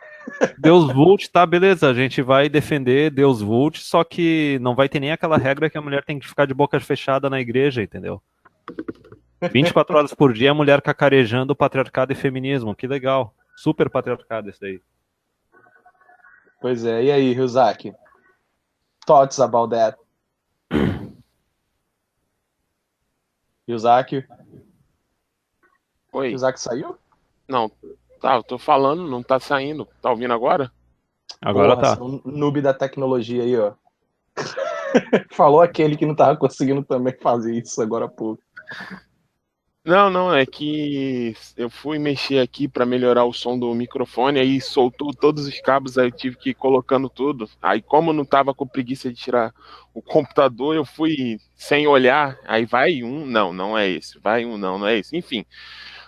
Deus Vult, tá, beleza, a gente vai defender Deus Vult, só que não vai ter nem aquela regra que a mulher tem que ficar de boca fechada na igreja, entendeu? 24 horas por dia a mulher cacarejando patriarcado e feminismo, que legal. Super patriarcado esse daí. Pois é, e aí, Ryuzaki? Thoughts about that? Ryuzaki? Oi. Ryuzaki saiu? Não, tá, eu tô falando, não tá saindo. Tá ouvindo agora? Agora Porra, tá. um noob da tecnologia aí, ó. Falou aquele que não tava conseguindo também fazer isso agora há pouco. Não, é que eu fui mexer aqui para melhorar o som do microfone, aí soltou todos os cabos, aí eu tive que ir colocando tudo. Aí como eu não tava com preguiça de tirar o computador, eu fui sem olhar, aí vai um, não é esse, vai um, não é esse, enfim.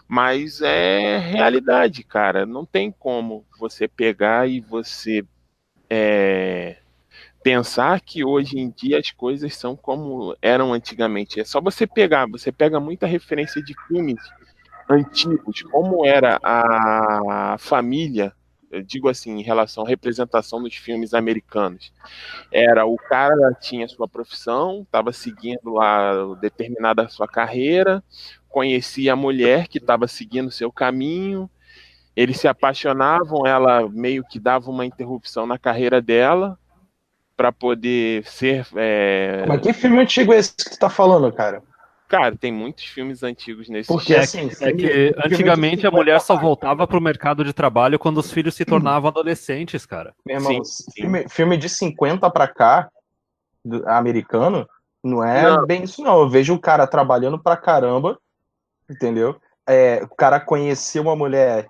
Mas é realidade, cara, não tem como você pegar e você pensar que hoje em dia as coisas são como eram antigamente. É só você pegar, você pega muita referência de filmes antigos, como era a família, eu digo assim, em relação à representação dos filmes americanos. Era o cara tinha sua profissão, estava seguindo lá determinada sua carreira, conhecia a mulher que estava seguindo seu caminho, eles se apaixonavam, ela meio que dava uma interrupção na carreira dela, pra poder ser. Mas que filme antigo é esse que tu tá falando, cara? Cara, tem muitos filmes antigos nesse Porque assim, É que antigamente a mulher só voltava pro mercado de trabalho quando os filhos se tornavam adolescentes, cara. meu irmão, Sim. filme de 50 pra cá, americano, não é Não, bem isso não. Eu vejo o cara trabalhando pra caramba, entendeu? O cara conheceu uma mulher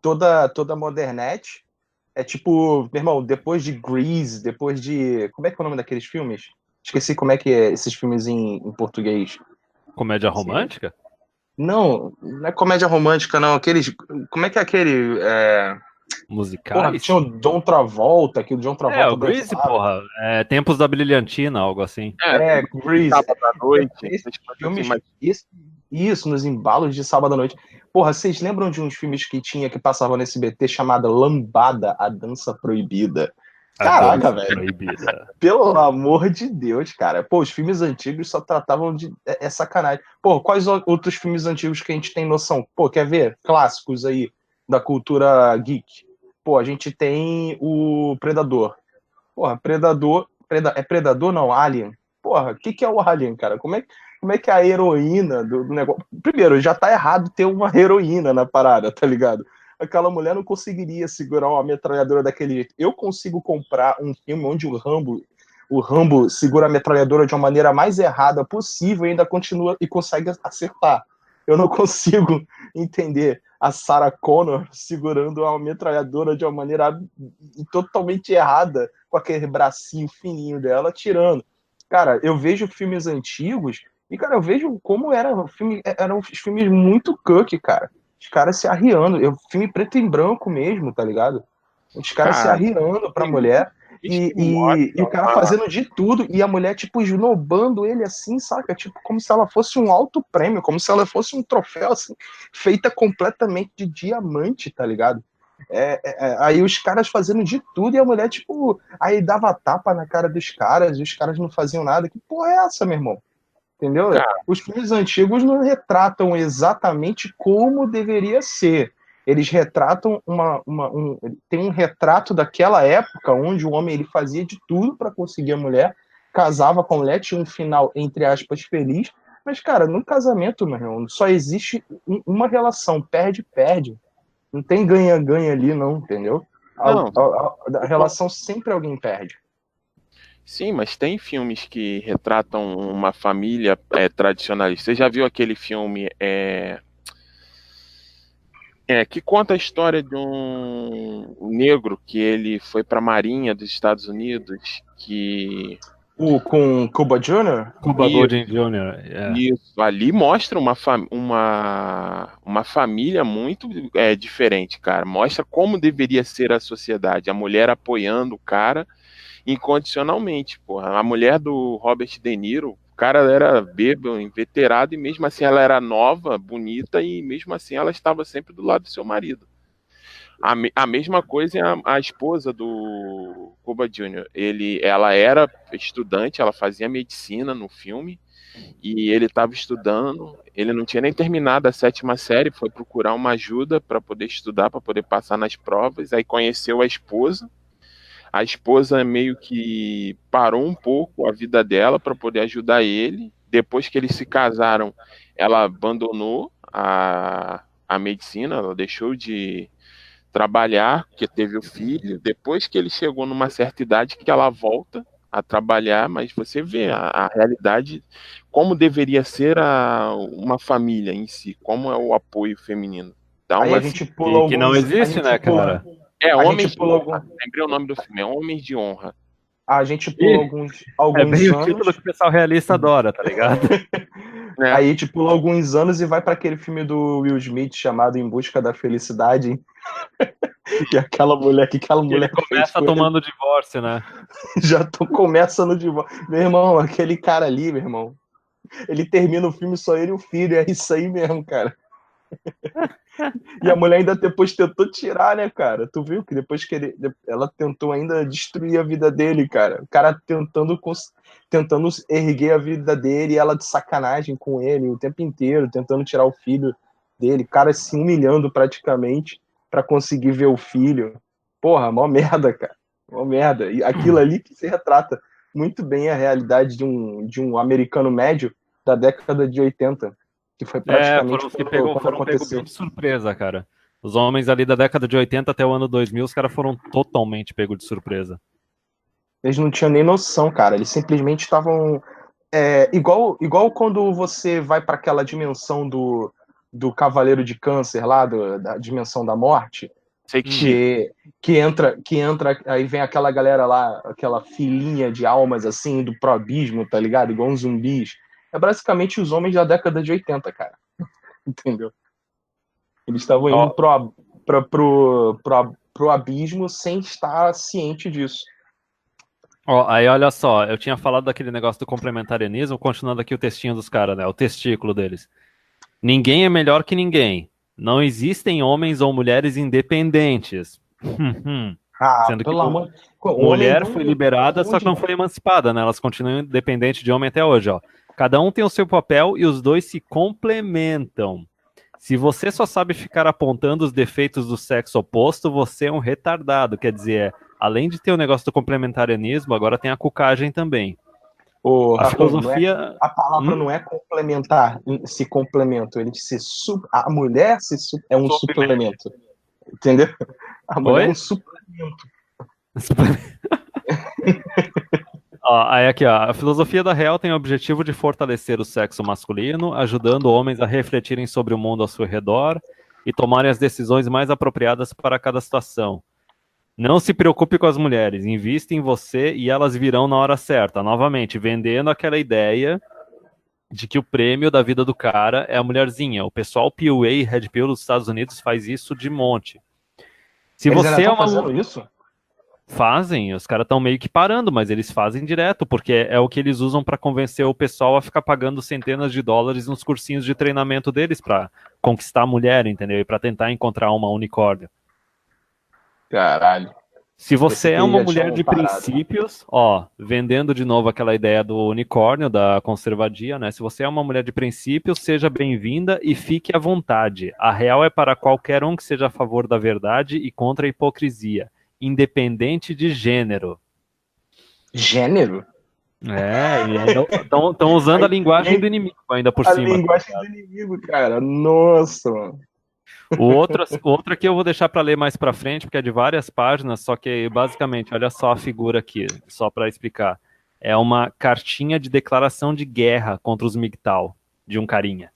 toda modernete. É tipo, meu irmão, depois de Grease, depois de... Como é que é o nome daqueles filmes? Esqueci como é que é esses filmes em português. Comédia romântica? Não, não é comédia romântica, não. Aqueles... Como é que é aquele... Porra, que Musicais? tinha o John Travolta, que o John O Travolta Grease, dançava. porra. Tempos da Brilhantina, algo assim. Grease. sábado à noite, Esses essas coisas assim, filmes, mas isso, nos embalos de sábado à noite. Porra, vocês lembram de uns filmes que passavam no SBT chamado Lambada, a Dança Proibida? A Caraca, dança velho. proibida. Pelo amor de Deus, cara. Pô, os filmes antigos só tratavam de... É sacanagem. Pô, quais outros filmes antigos que a gente tem noção? Pô, quer ver? Clássicos aí da cultura geek. Pô, a gente tem o Predador. Porra, Predador... É Predador, não? Alien. Porra, o que é o Alien, cara? Como é que é a heroína do negócio... Primeiro, já tá errado ter uma heroína na parada, tá ligado? Aquela mulher não conseguiria segurar uma metralhadora daquele jeito. Eu consigo comprar um filme onde o Rambo segura a metralhadora de uma maneira mais errada possível e ainda continua e consegue acertar. Eu não consigo entender a Sarah Connor segurando a metralhadora de uma maneira totalmente errada, com aquele bracinho fininho dela, tirando. Cara, eu vejo filmes antigos e, cara, eu vejo como eram os filmes muito cuck, cara. Os caras se arriando. Filme preto e branco mesmo, tá ligado? Os caras se cara, arriando pra mulher isso que mostra e o cara fazendo de tudo e a mulher, tipo, esnobando ele assim, saca? Tipo, como se ela fosse um alto prêmio, como se ela fosse um troféu, assim, feita completamente de diamante, tá ligado? Aí os caras fazendo de tudo e a mulher, tipo, aí dava tapa na cara dos caras e os caras não faziam nada. Que porra é essa, meu irmão? Entendeu? cara, Os filmes antigos não retratam exatamente como deveria ser. Eles retratam tem um retrato daquela época onde o homem ele fazia de tudo para conseguir a mulher, casava com a mulher, tinha um final, entre aspas, feliz. Mas, cara, no casamento, meu irmão, só existe uma relação, perde-perde. Não tem ganha-ganha ali, não, entendeu? não, A relação sempre alguém perde. sim, mas tem filmes que retratam uma família tradicionalista. Você já viu aquele filme que conta a história de um negro que ele foi para a Marinha dos Estados Unidos, que Com Cuba Jr.? Cuba Gooding Jr. isso ali mostra uma família muito diferente, cara. Mostra como deveria ser a sociedade. A mulher apoiando o cara incondicionalmente, porra. A mulher do Robert De Niro, o cara era bêbado, inveterado, e mesmo assim ela era nova, bonita, e mesmo assim ela estava sempre do lado do seu marido. A mesma coisa é a esposa do Cuba Jr. Ela era estudante, ela fazia medicina no filme, e ele estava estudando, ele não tinha nem terminado a 7ª série, foi procurar uma ajuda para poder estudar, para poder passar nas provas, aí conheceu a esposa meio que parou um pouco a vida dela para poder ajudar ele. Depois que eles se casaram, ela abandonou a medicina, ela deixou de trabalhar, porque teve o filho. Depois que ele chegou numa certa idade, que ela volta a trabalhar, mas você vê a realidade, como deveria ser uma família em si, como é o apoio feminino. Dá Aí uma. a gente pula E que não alguns. existe, né, cara? A gente Homens de pula Honra. algum, Lembrei o nome do filme, é Homens de Honra. a gente pula Ih, alguns, É bem alguns o anos. título que o pessoal realista adora, tá ligado? Né? Aí a gente pula alguns anos e vai para aquele filme do Will Smith chamado Em Busca da Felicidade. Que aquela Que ele mulher fez começa com ele. tomando divórcio, né? Começa no divórcio. Meu irmão, aquele cara ali, meu irmão. Ele termina o filme só ele e o filho. É isso aí mesmo, cara. E a mulher ainda depois tentou tirar, né, cara? Tu viu que depois que ela tentou ainda destruir a vida dele, cara. O cara tentando erguer a vida dele e ela de sacanagem com ele o tempo inteiro, tentando tirar o filho dele. O cara se humilhando praticamente pra conseguir ver o filho. Porra, mó merda, cara. Uma merda. E aquilo ali que se retrata muito bem a realidade de um americano médio da década de 80, que foi Foram praticamente os que quando foram pego bem aconteceu. de surpresa, cara. Os homens ali da década de 80 até o ano 2000, os caras foram totalmente pego de surpresa. Eles não tinham nem noção, cara. Eles simplesmente estavam. Igual quando você vai para aquela dimensão do Cavaleiro de Câncer lá, da dimensão da morte, Sekti. que entra, aí vem aquela galera lá, aquela filinha de almas assim, do pro abismo, tá ligado? Igual uns zumbis. É basicamente os homens da década de 80, cara. Entendeu? Eles estavam indo Ó, pro abismo sem estar ciente disso. ó, aí olha só, eu tinha falado daquele negócio do complementarianismo, continuando aqui o textinho dos caras, né? O testículo deles. Ninguém é melhor que ninguém. Não existem homens ou mulheres independentes. Ah, Sendo que pelo amor. O homem mulher foi não liberada, só que responde. não foi emancipada, né? Elas continuam independentes de homem até hoje, ó. Cada um tem o seu papel e os dois se complementam. Se você só sabe ficar apontando os defeitos do sexo oposto, você é um retardado. Quer dizer, além de ter o negócio do complementarianismo, agora tem a cucagem também. O A Raccoon, não é, filosofia. a palavra Hum? não é complementar, se complementam, a mulher é um suplemento, entendeu? A mulher é Oi? um suplemento. Ó, aí aqui, ó, a filosofia da Real tem o objetivo de fortalecer o sexo masculino, ajudando homens a refletirem sobre o mundo ao seu redor e tomarem as decisões mais apropriadas para cada situação. Não se preocupe com as mulheres, invista em você e elas virão na hora certa. Novamente, vendendo aquela ideia de que o prêmio da vida do cara é a mulherzinha. O pessoal PUA e Red Pill dos Estados Unidos faz isso de monte. Se Eles ainda você é estão uma fazendo isso? Fazem, os caras estão meio que parando, mas eles fazem direto, porque é o que eles usam para convencer o pessoal a ficar pagando centenas de dólares nos cursinhos de treinamento deles para conquistar a mulher, entendeu? E para tentar encontrar uma unicórnio. Caralho. Se Pensei você que é eles uma já mulher tinham de parado. princípios, ó, vendendo de novo aquela ideia do unicórnio, da conservadia, né? Se você é uma mulher de princípios, seja bem-vinda e fique à vontade. A real é para qualquer um que seja a favor da verdade e contra a hipocrisia, independente de gênero. Gênero? E ainda estão usando a linguagem do inimigo ainda por A cima. linguagem do inimigo, cara. Nossa, mano. O outro aqui eu vou deixar para ler mais para frente, porque é de várias páginas, só que basicamente, olha só a figura aqui, só para explicar. É uma cartinha de declaração de guerra contra os MGTOW, de um carinha.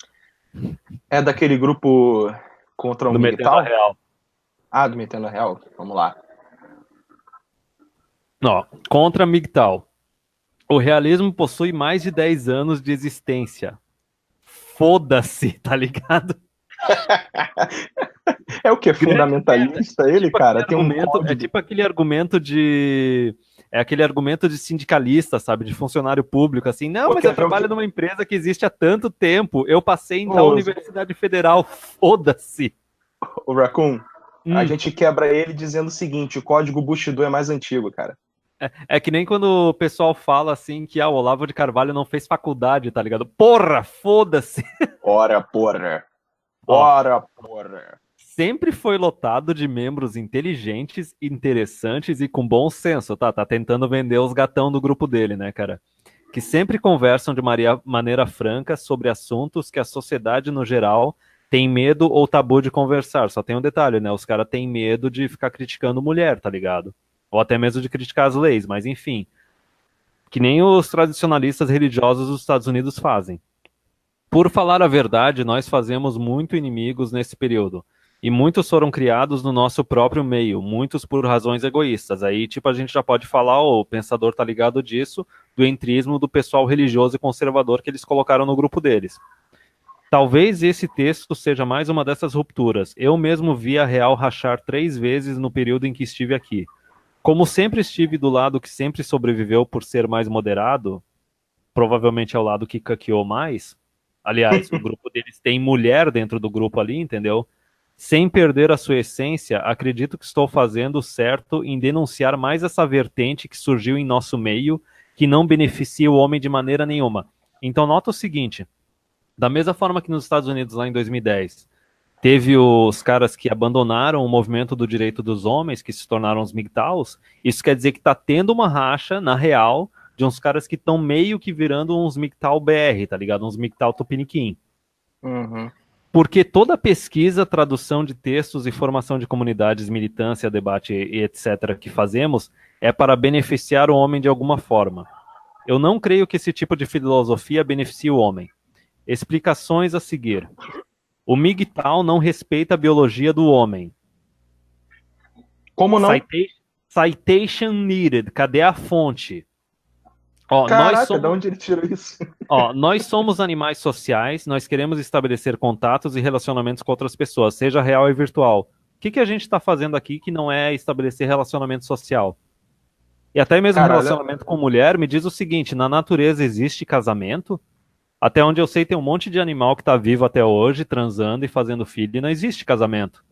É daquele grupo contra o Do Metendo a MGTOW? Real. Ah, do Metendo a Real. Vamos lá. Ó, contra MGTOW. O realismo possui mais de 10 anos de existência. Foda-se, tá ligado? É o que? Fundamentalista ele, cara? Tem um É código. tipo aquele argumento de. É aquele argumento de sindicalista, sabe? De funcionário público, assim. Não, Pô, mas eu quer ver o que? trabalho numa empresa que existe há tanto tempo. Eu passei em tal Ô, universidade federal. Foda-se. o Raccoon, a Hum. gente quebra ele dizendo o seguinte: o código Bushido é mais antigo, cara. É que nem quando o pessoal fala assim que o Olavo de Carvalho não fez faculdade, tá ligado? Porra, foda-se. Ora, porra. Ó, Ora, porra. sempre foi lotado de membros inteligentes, interessantes e com bom senso, tá? Tá tentando vender os gatão do grupo dele, né, cara? Que sempre conversam de maneira franca sobre assuntos que a sociedade no geral tem medo ou tabu de conversar. Só tem um detalhe, né? Os caras têm medo de ficar criticando mulher, tá ligado? Ou até mesmo de criticar as leis, mas enfim. Que nem os tradicionalistas religiosos dos Estados Unidos fazem. Por falar a verdade, nós fazemos muito inimigos nesse período. E muitos foram criados no nosso próprio meio, muitos por razões egoístas. Aí, tipo, a gente já pode falar, o pensador tá ligado disso, do entrismo do pessoal religioso e conservador que eles colocaram no grupo deles. Talvez esse texto seja mais uma dessas rupturas. Eu mesmo vi a Real rachar 3 vezes no período em que estive aqui. Como sempre estive do lado que sempre sobreviveu por ser mais moderado, provavelmente é o lado que caqueou mais. Aliás, o grupo deles tem mulher dentro do grupo ali, entendeu? Sem perder a sua essência, acredito que estou fazendo certo em denunciar mais essa vertente que surgiu em nosso meio, que não beneficia o homem de maneira nenhuma. Então, nota o seguinte: da mesma forma que nos Estados Unidos, lá em 2010, teve os caras que abandonaram o movimento do direito dos homens, que se tornaram os MGTOWs. Isso quer dizer que tá tendo uma racha, na real, de uns caras que estão meio que virando uns MGTOW BR, tá ligado? Uns MGTOW Tupiniquim. Uhum. Porque toda pesquisa, tradução de textos e formação de comunidades, militância, debate e etc. que fazemos é para beneficiar o homem de alguma forma. Eu não creio que esse tipo de filosofia beneficie o homem. Explicações a seguir. O MGTOW não respeita a biologia do homem. Como não? Citation needed. Cadê a fonte? Ó, Caraca, de onde ele tirou isso? Ó, nós somos animais sociais, nós queremos estabelecer contatos e relacionamentos com outras pessoas, seja real e virtual. O que a gente está fazendo aqui que não é estabelecer relacionamento social? E até mesmo relacionamento com mulher, me diz o seguinte, na natureza existe casamento? Até onde eu sei tem um monte de animal que está vivo até hoje, transando e fazendo filho, e não existe casamento.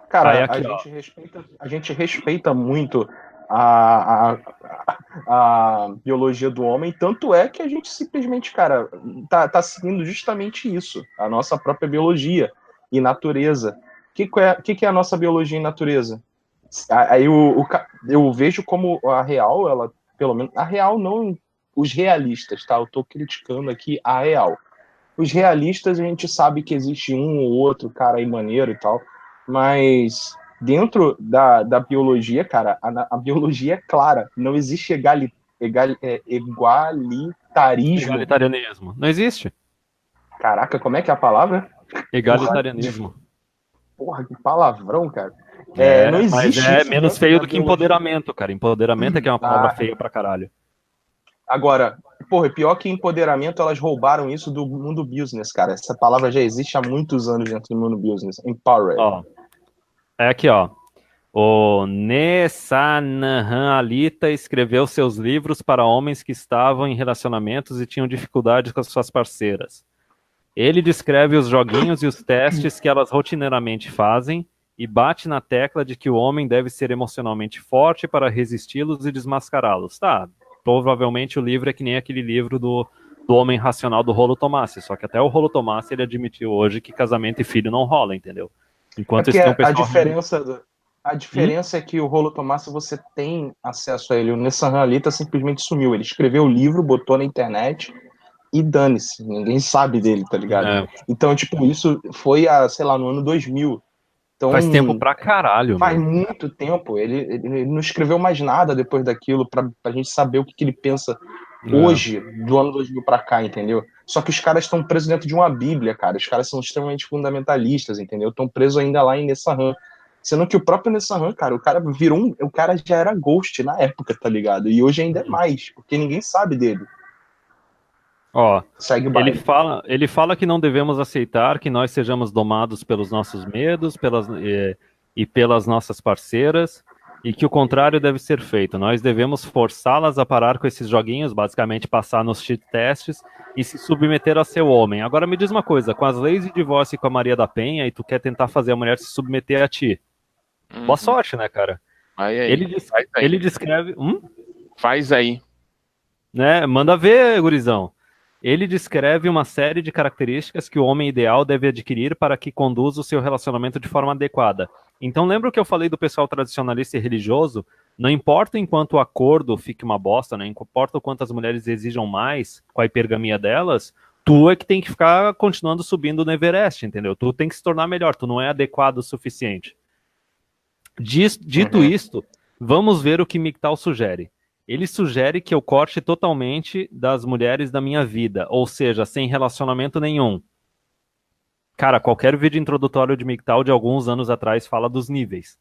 Cara, aí, aqui, a gente respeita muito a biologia do homem, tanto é que a gente simplesmente, cara, tá seguindo justamente isso, a nossa própria biologia e natureza. O que é a nossa biologia e natureza? Aí eu vejo como a real, ela, pelo menos, a real não, os realistas, tá? Eu tô criticando aqui a real. Os realistas, a gente sabe que existe um ou outro cara aí maneiro e tal, mas dentro da biologia, cara, a biologia é clara. Não existe igualitarianismo. Não existe. Caraca, como é que é a palavra? Egalitarianismo. Porra, que palavrão, cara. Não existe. Mas é menos feio do que empoderamento, cara. Empoderamento é que é uma palavra feia pra caralho. Agora, porra, pior que empoderamento, elas roubaram isso do mundo business, cara. Essa palavra já existe há muitos anos dentro do mundo business. Empowered. Ó, é aqui, ó. O Nesanahan Alita escreveu seus livros para homens que estavam em relacionamentos e tinham dificuldades com as suas parceiras. Ele descreve os joguinhos e os testes que elas rotineiramente fazem e bate na tecla de que o homem deve ser emocionalmente forte para resisti-los e desmascará-los. Tá, provavelmente o livro é que nem aquele livro do Homem Racional do Rollo Tomassi, só que até o Rollo Tomassi ele admitiu hoje que casamento e filho não rola, entendeu? Enquanto a diferença é que o Rollo Tomassi você tem acesso a ele. O Nessan Alita simplesmente sumiu. Ele escreveu o livro, botou na internet e dane-se. Ninguém sabe dele, tá ligado? Então, tipo, isso foi, sei lá, no ano 2000. Então, faz tempo pra caralho. Faz muito tempo. Ele não escreveu mais nada depois daquilo pra gente saber o que ele pensa hoje, do ano 2000 pra cá, entendeu? Só que os caras estão presos dentro de uma bíblia, cara. Os caras são extremamente fundamentalistas, entendeu? Estão presos ainda lá em Nessan. Sendo que o próprio Nessan, cara, o cara já era ghost na época, tá ligado? E hoje ainda é mais, porque ninguém sabe dele. Ó, ele fala que não devemos aceitar que nós sejamos domados pelos nossos medos e pelas nossas parceiras, e que o contrário deve ser feito. Nós devemos forçá-las a parar com esses joguinhos, basicamente passar nos cheat tests e se submeter a seu homem. Agora me diz uma coisa, com as leis de divórcio e com a Maria da Penha, e tu quer tentar fazer a mulher se submeter a ti. Boa sorte, né, cara? Ele descreve... Faz aí. Né? Manda ver, gurizão. Ele descreve uma série de características que o homem ideal deve adquirir para que conduza o seu relacionamento de forma adequada. Então lembra o que eu falei do pessoal tradicionalista e religioso? Não importa enquanto o acordo fique uma bosta, não importa o quanto as mulheres exijam mais com a hipergamia delas, tu é que tem que ficar continuando subindo no Everest, entendeu? Tu tem que se tornar melhor, tu não é adequado o suficiente. Dito isto, vamos ver o que MGTOW sugere. Ele sugere que eu corte totalmente das mulheres da minha vida, ou seja, sem relacionamento nenhum. Cara, qualquer vídeo introdutório de MGTOW de alguns anos atrás fala dos níveis.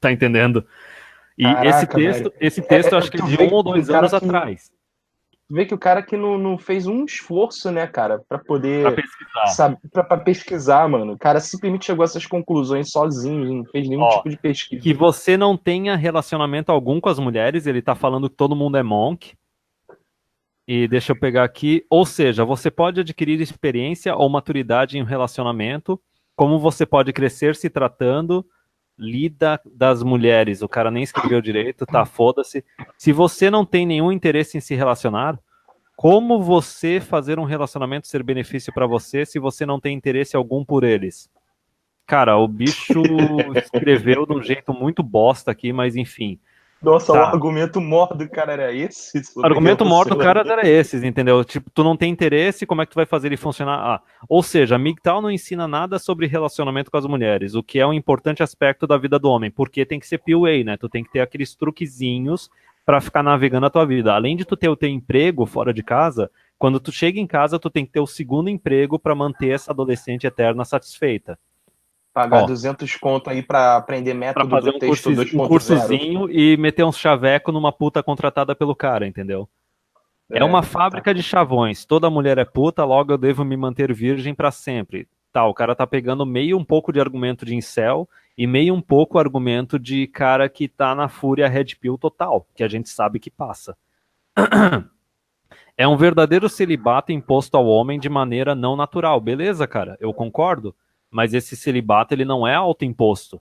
Tá entendendo? E caraca, esse texto eu acho que é de 1 ou 2 anos atrás. Tu vê que o cara que não fez um esforço, né, cara, pra poder pra pesquisar, mano. O cara simplesmente chegou a essas conclusões sozinho, não fez nenhum tipo de pesquisa. Que você não tenha relacionamento algum com as mulheres, ele tá falando que todo mundo é monk. E deixa eu pegar aqui. Ou seja, você pode adquirir experiência ou maturidade em um relacionamento, como você pode crescer se tratando, lida das mulheres. O cara nem escreveu direito, tá, foda-se. Se você não tem nenhum interesse em se relacionar, Como você fazer um relacionamento ser benefício pra você se você não tem interesse algum por eles? Cara, o bicho escreveu de um jeito muito bosta aqui, mas enfim. Nossa, o Tá. argumento mor do cara era esse? O Sobre argumento maior do cara relacionamento? era esses, entendeu? Tipo, tu não tem interesse, como é que tu vai fazer ele funcionar? Ah, ou seja, a MGTOW não ensina nada sobre relacionamento com as mulheres, o que é um importante aspecto da vida do homem, porque tem que ser PUA, né? Tu tem que ter aqueles truquezinhos pra ficar navegando a tua vida. Além de tu ter o teu emprego fora de casa, quando tu chega em casa, tu tem que ter o segundo emprego pra manter essa adolescente eterna satisfeita. Pagar Ó, 200 conto aí pra aprender pra método fazer do um, texto um 2.0. cursozinho e meter uns chaveco numa puta contratada pelo cara, entendeu? É uma Tá. fábrica de chavões. Toda mulher é puta, logo eu devo me manter virgem pra sempre. Tá, o cara tá pegando meio um pouco de argumento de incel e meio um pouco argumento de cara que tá na fúria red pill total, que a gente sabe que passa. É um verdadeiro celibato imposto ao homem de maneira não natural. Beleza, cara, eu concordo. Mas esse celibato ele não é autoimposto.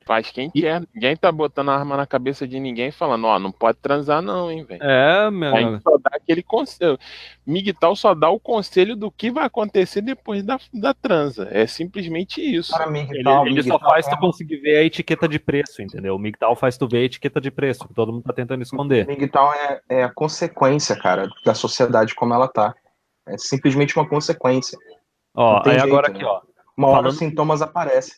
Faz quem E quer. Ninguém tá botando a arma na cabeça de ninguém falando, ó, não pode transar não, hein, velho. é, A gente só dá aquele conselho. MGTOW só dá o conselho do que vai acontecer depois da transa. É simplesmente isso. Cara, ele só faz tu conseguir ver a etiqueta de preço, entendeu? O MGTOW faz tu ver a etiqueta de preço, que todo mundo tá tentando esconder. MGTOW é a consequência, cara, da sociedade como ela tá. É simplesmente uma consequência. Ó, Não tem aí jeito, agora né? aqui, ó. Uma hora os Falando, sintomas aparecem.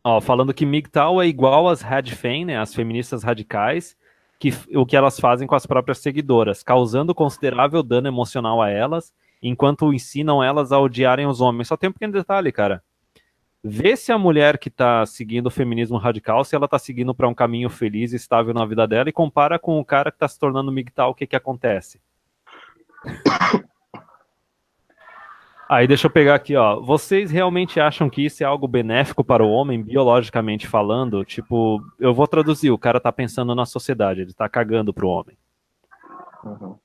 ó, falando que MGTOW é igual às Radfem, né, as feministas radicais, que o que elas fazem com as próprias seguidoras, causando considerável dano emocional a elas, enquanto ensinam elas a odiarem os homens. Só tem um pequeno detalhe, cara. Vê se a mulher que tá seguindo o feminismo radical, se ela tá seguindo para um caminho feliz e estável na vida dela, e compara com o cara que tá se tornando MGTOW, o que que acontece? Aí deixa eu pegar aqui, ó. Vocês realmente acham que isso é algo benéfico para o homem, biologicamente falando? Tipo, eu vou traduzir, o cara tá pensando na sociedade, ele tá cagando pro homem. Uhum.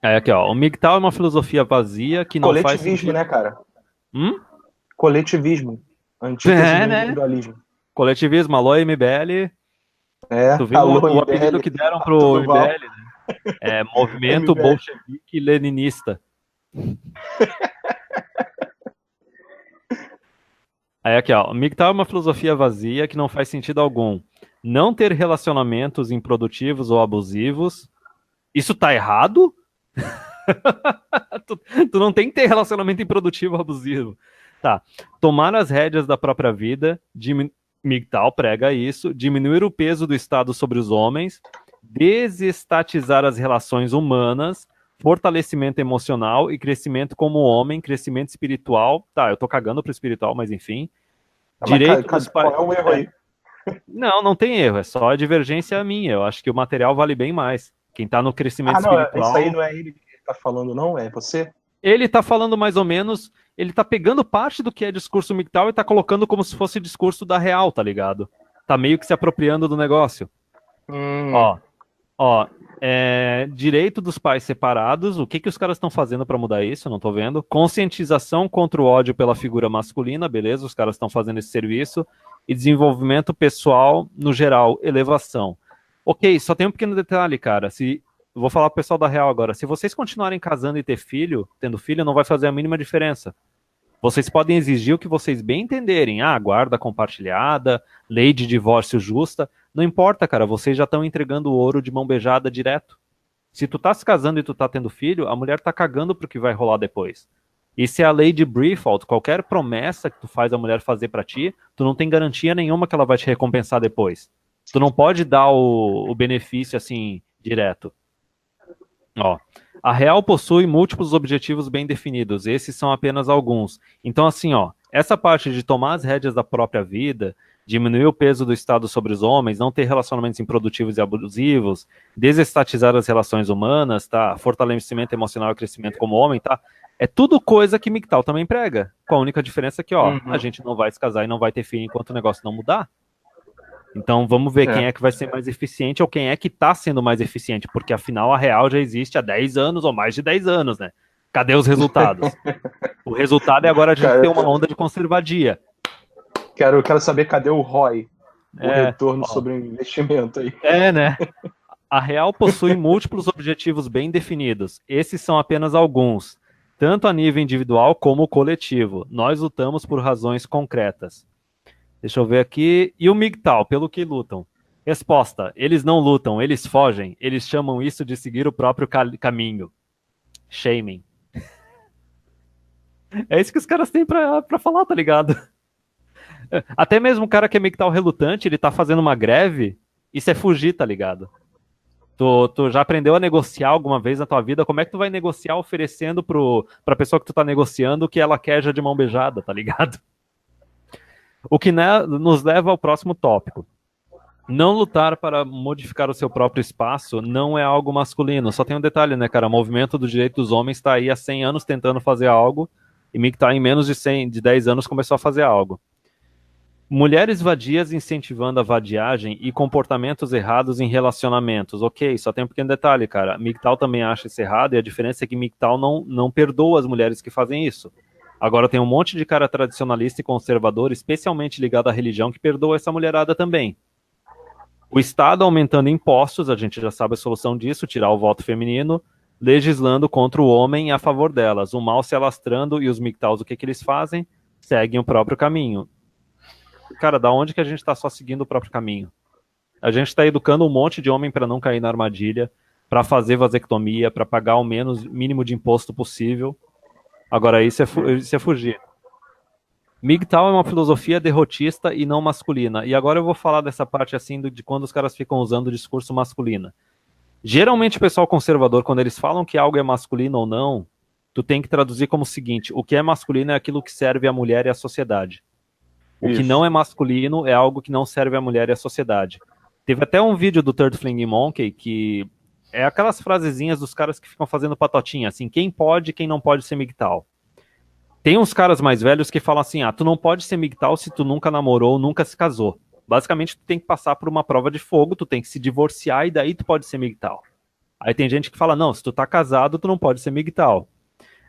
Aí aqui, ó. O MGTOW é uma filosofia vazia que não faz Coletivismo, sentido. né, cara? Hum? Coletivismo. Antítese É, do né? individualismo. Coletivismo, alô, MBL. É, Tu viu alô, o apelido MBL, que deram Pato pro do Val, MBL, né? É Movimento MBL. Bolchevique Leninista. Aí aqui, ó. O MGTOW é uma filosofia vazia que não faz sentido algum. Não ter relacionamentos improdutivos ou abusivos. Isso tá errado? tu, tu não tem que ter relacionamento improdutivo ou abusivo. Tá. Tomar as rédeas da própria vida. MGTOW prega isso. Diminuir o peso do Estado sobre os homens. Desestatizar as relações humanas. Fortalecimento emocional e crescimento como homem, crescimento espiritual. Tá, eu tô cagando pro espiritual, mas enfim. Mas Direito dos pais. qual é o erro aí? Não, não tem erro, é só a divergência minha. Eu acho que o material vale bem mais. Quem tá no crescimento Ah, não, isso aí espiritual, não é ele que tá falando, não? É você? ele tá falando mais ou menos, ele tá pegando parte do que é discurso MGTOW e tá colocando como se fosse discurso da real, tá ligado? Tá meio que se apropriando do negócio. Ó, ó, direito dos pais separados, o que que os caras estão fazendo pra mudar isso? Eu não tô vendo. Conscientização contra o ódio pela figura masculina, beleza, os caras estão fazendo esse serviço. E desenvolvimento pessoal, no geral, elevação. Ok, só tem um pequeno detalhe, cara. Vou falar pro pessoal da Real agora. Se vocês continuarem casando e tendo filho, não vai fazer a mínima diferença. Vocês podem exigir o que vocês bem entenderem. Ah, guarda compartilhada, lei de divórcio justa. Não importa, cara. Vocês já estão entregando o ouro de mão beijada direto. Se tu tá se casando e tu tá tendo filho, a mulher tá cagando pro que vai rolar depois. E se a lei de Briefald, qualquer promessa que tu faz a mulher fazer pra ti, tu não tem garantia nenhuma que ela vai te recompensar depois. Tu não pode dar o benefício assim, direto. Ó, a Real possui múltiplos objetivos bem definidos, esses são apenas alguns. Então, assim, ó, essa parte de tomar as rédeas da própria vida, diminuir o peso do Estado sobre os homens, não ter relacionamentos improdutivos e abusivos, desestatizar as relações humanas, tá? Fortalecimento emocional e crescimento como homem, tá? É tudo coisa que MGTOW também prega. Com a única diferença que, ó, a gente não vai se casar e não vai ter filho enquanto o negócio não mudar. Então vamos ver quem é que vai ser mais eficiente ou quem é que tá sendo mais eficiente, porque afinal a Real já existe há 10 anos ou mais de 10 anos, né? Cadê os resultados? O resultado é agora a gente ter uma onda de conservadia. Quero saber cadê o ROI, o retorno sobre o investimento aí. É, né? A Real possui múltiplos objetivos bem definidos. Esses são apenas alguns, tanto a nível individual como coletivo. Nós lutamos por razões concretas. Deixa eu ver aqui. E o MGTOW, pelo que lutam? Resposta: eles não lutam, eles fogem. Eles chamam isso de seguir o próprio caminho. Shaming. É isso que os caras têm pra falar, tá ligado? Até mesmo o cara que é MGTOW relutante, ele tá fazendo uma greve, isso é fugir, tá ligado? Tu já aprendeu a negociar alguma vez na tua vida? Como é que tu vai negociar oferecendo pra pessoa que tu tá negociando o que ela quer já de mão beijada, tá ligado? O que nos leva ao próximo tópico. Não lutar para modificar o seu próprio espaço não é algo masculino. Só tem um detalhe, né, cara? O movimento do direito dos homens está aí há 100 anos tentando fazer algo, e MGTOW em menos de 10 anos começou a fazer algo. Mulheres vadias incentivando a vadiagem e comportamentos errados em relacionamentos. Ok, só tem um pequeno detalhe, cara. MGTOW também acha isso errado, e a diferença é que MGTOW não perdoa as mulheres que fazem isso. Agora tem um monte de cara tradicionalista e conservador, especialmente ligado à religião, que perdoa essa mulherada também. O Estado aumentando impostos, a gente já sabe a solução disso, tirar o voto feminino, legislando contra o homem a favor delas. O mal se alastrando, e os MGTOWs, o que eles fazem? Seguem o próprio caminho. Cara, da onde que a gente está só seguindo o próprio caminho? A gente está educando um monte de homem para não cair na armadilha, para fazer vasectomia, para pagar o mínimo de imposto possível. Agora, isso é fugir. MGTOW é uma filosofia derrotista e não masculina. E agora eu vou falar dessa parte assim de quando os caras ficam usando o discurso masculino. Geralmente o pessoal conservador, quando eles falam que algo é masculino ou não, tu tem que traduzir como o seguinte: o que é masculino é aquilo que serve à mulher e à sociedade. O que não é masculino é algo que não serve à mulher e à sociedade. Teve até um vídeo do Third Flying Monkey que é aquelas frasezinhas dos caras que ficam fazendo patotinha, assim, quem pode e quem não pode ser MGTOW. Tem uns caras mais velhos que falam assim, tu não pode ser MGTOW se tu nunca namorou, nunca se casou. Basicamente, tu tem que passar por uma prova de fogo, tu tem que se divorciar e daí tu pode ser MGTOW. Aí tem gente que fala, não, se tu tá casado, tu não pode ser MGTOW.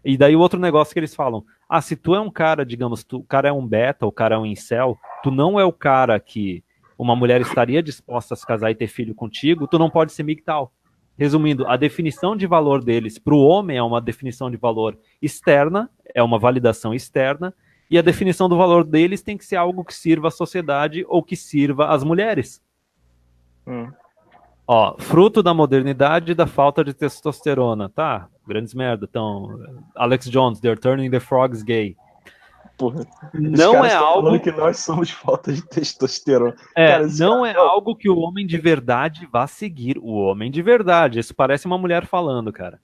E daí o outro negócio que eles falam, se tu é um cara, digamos, o cara é um beta, o cara é um incel, tu não é o cara que uma mulher estaria disposta a se casar e ter filho contigo, tu não pode ser MGTOW. Resumindo, a definição de valor deles para o homem é uma definição de valor externa, é uma validação externa, e a definição do valor deles tem que ser algo que sirva à sociedade ou que sirva às mulheres. Fruto da modernidade e da falta de testosterona. Tá, grandes merda. Então, Alex Jones, they're turning the frogs gay. Porra, não é algo falando que nós somos falta de testosterona. Cara, não é algo que o homem de verdade vá seguir. O homem de verdade. Isso parece uma mulher falando, cara.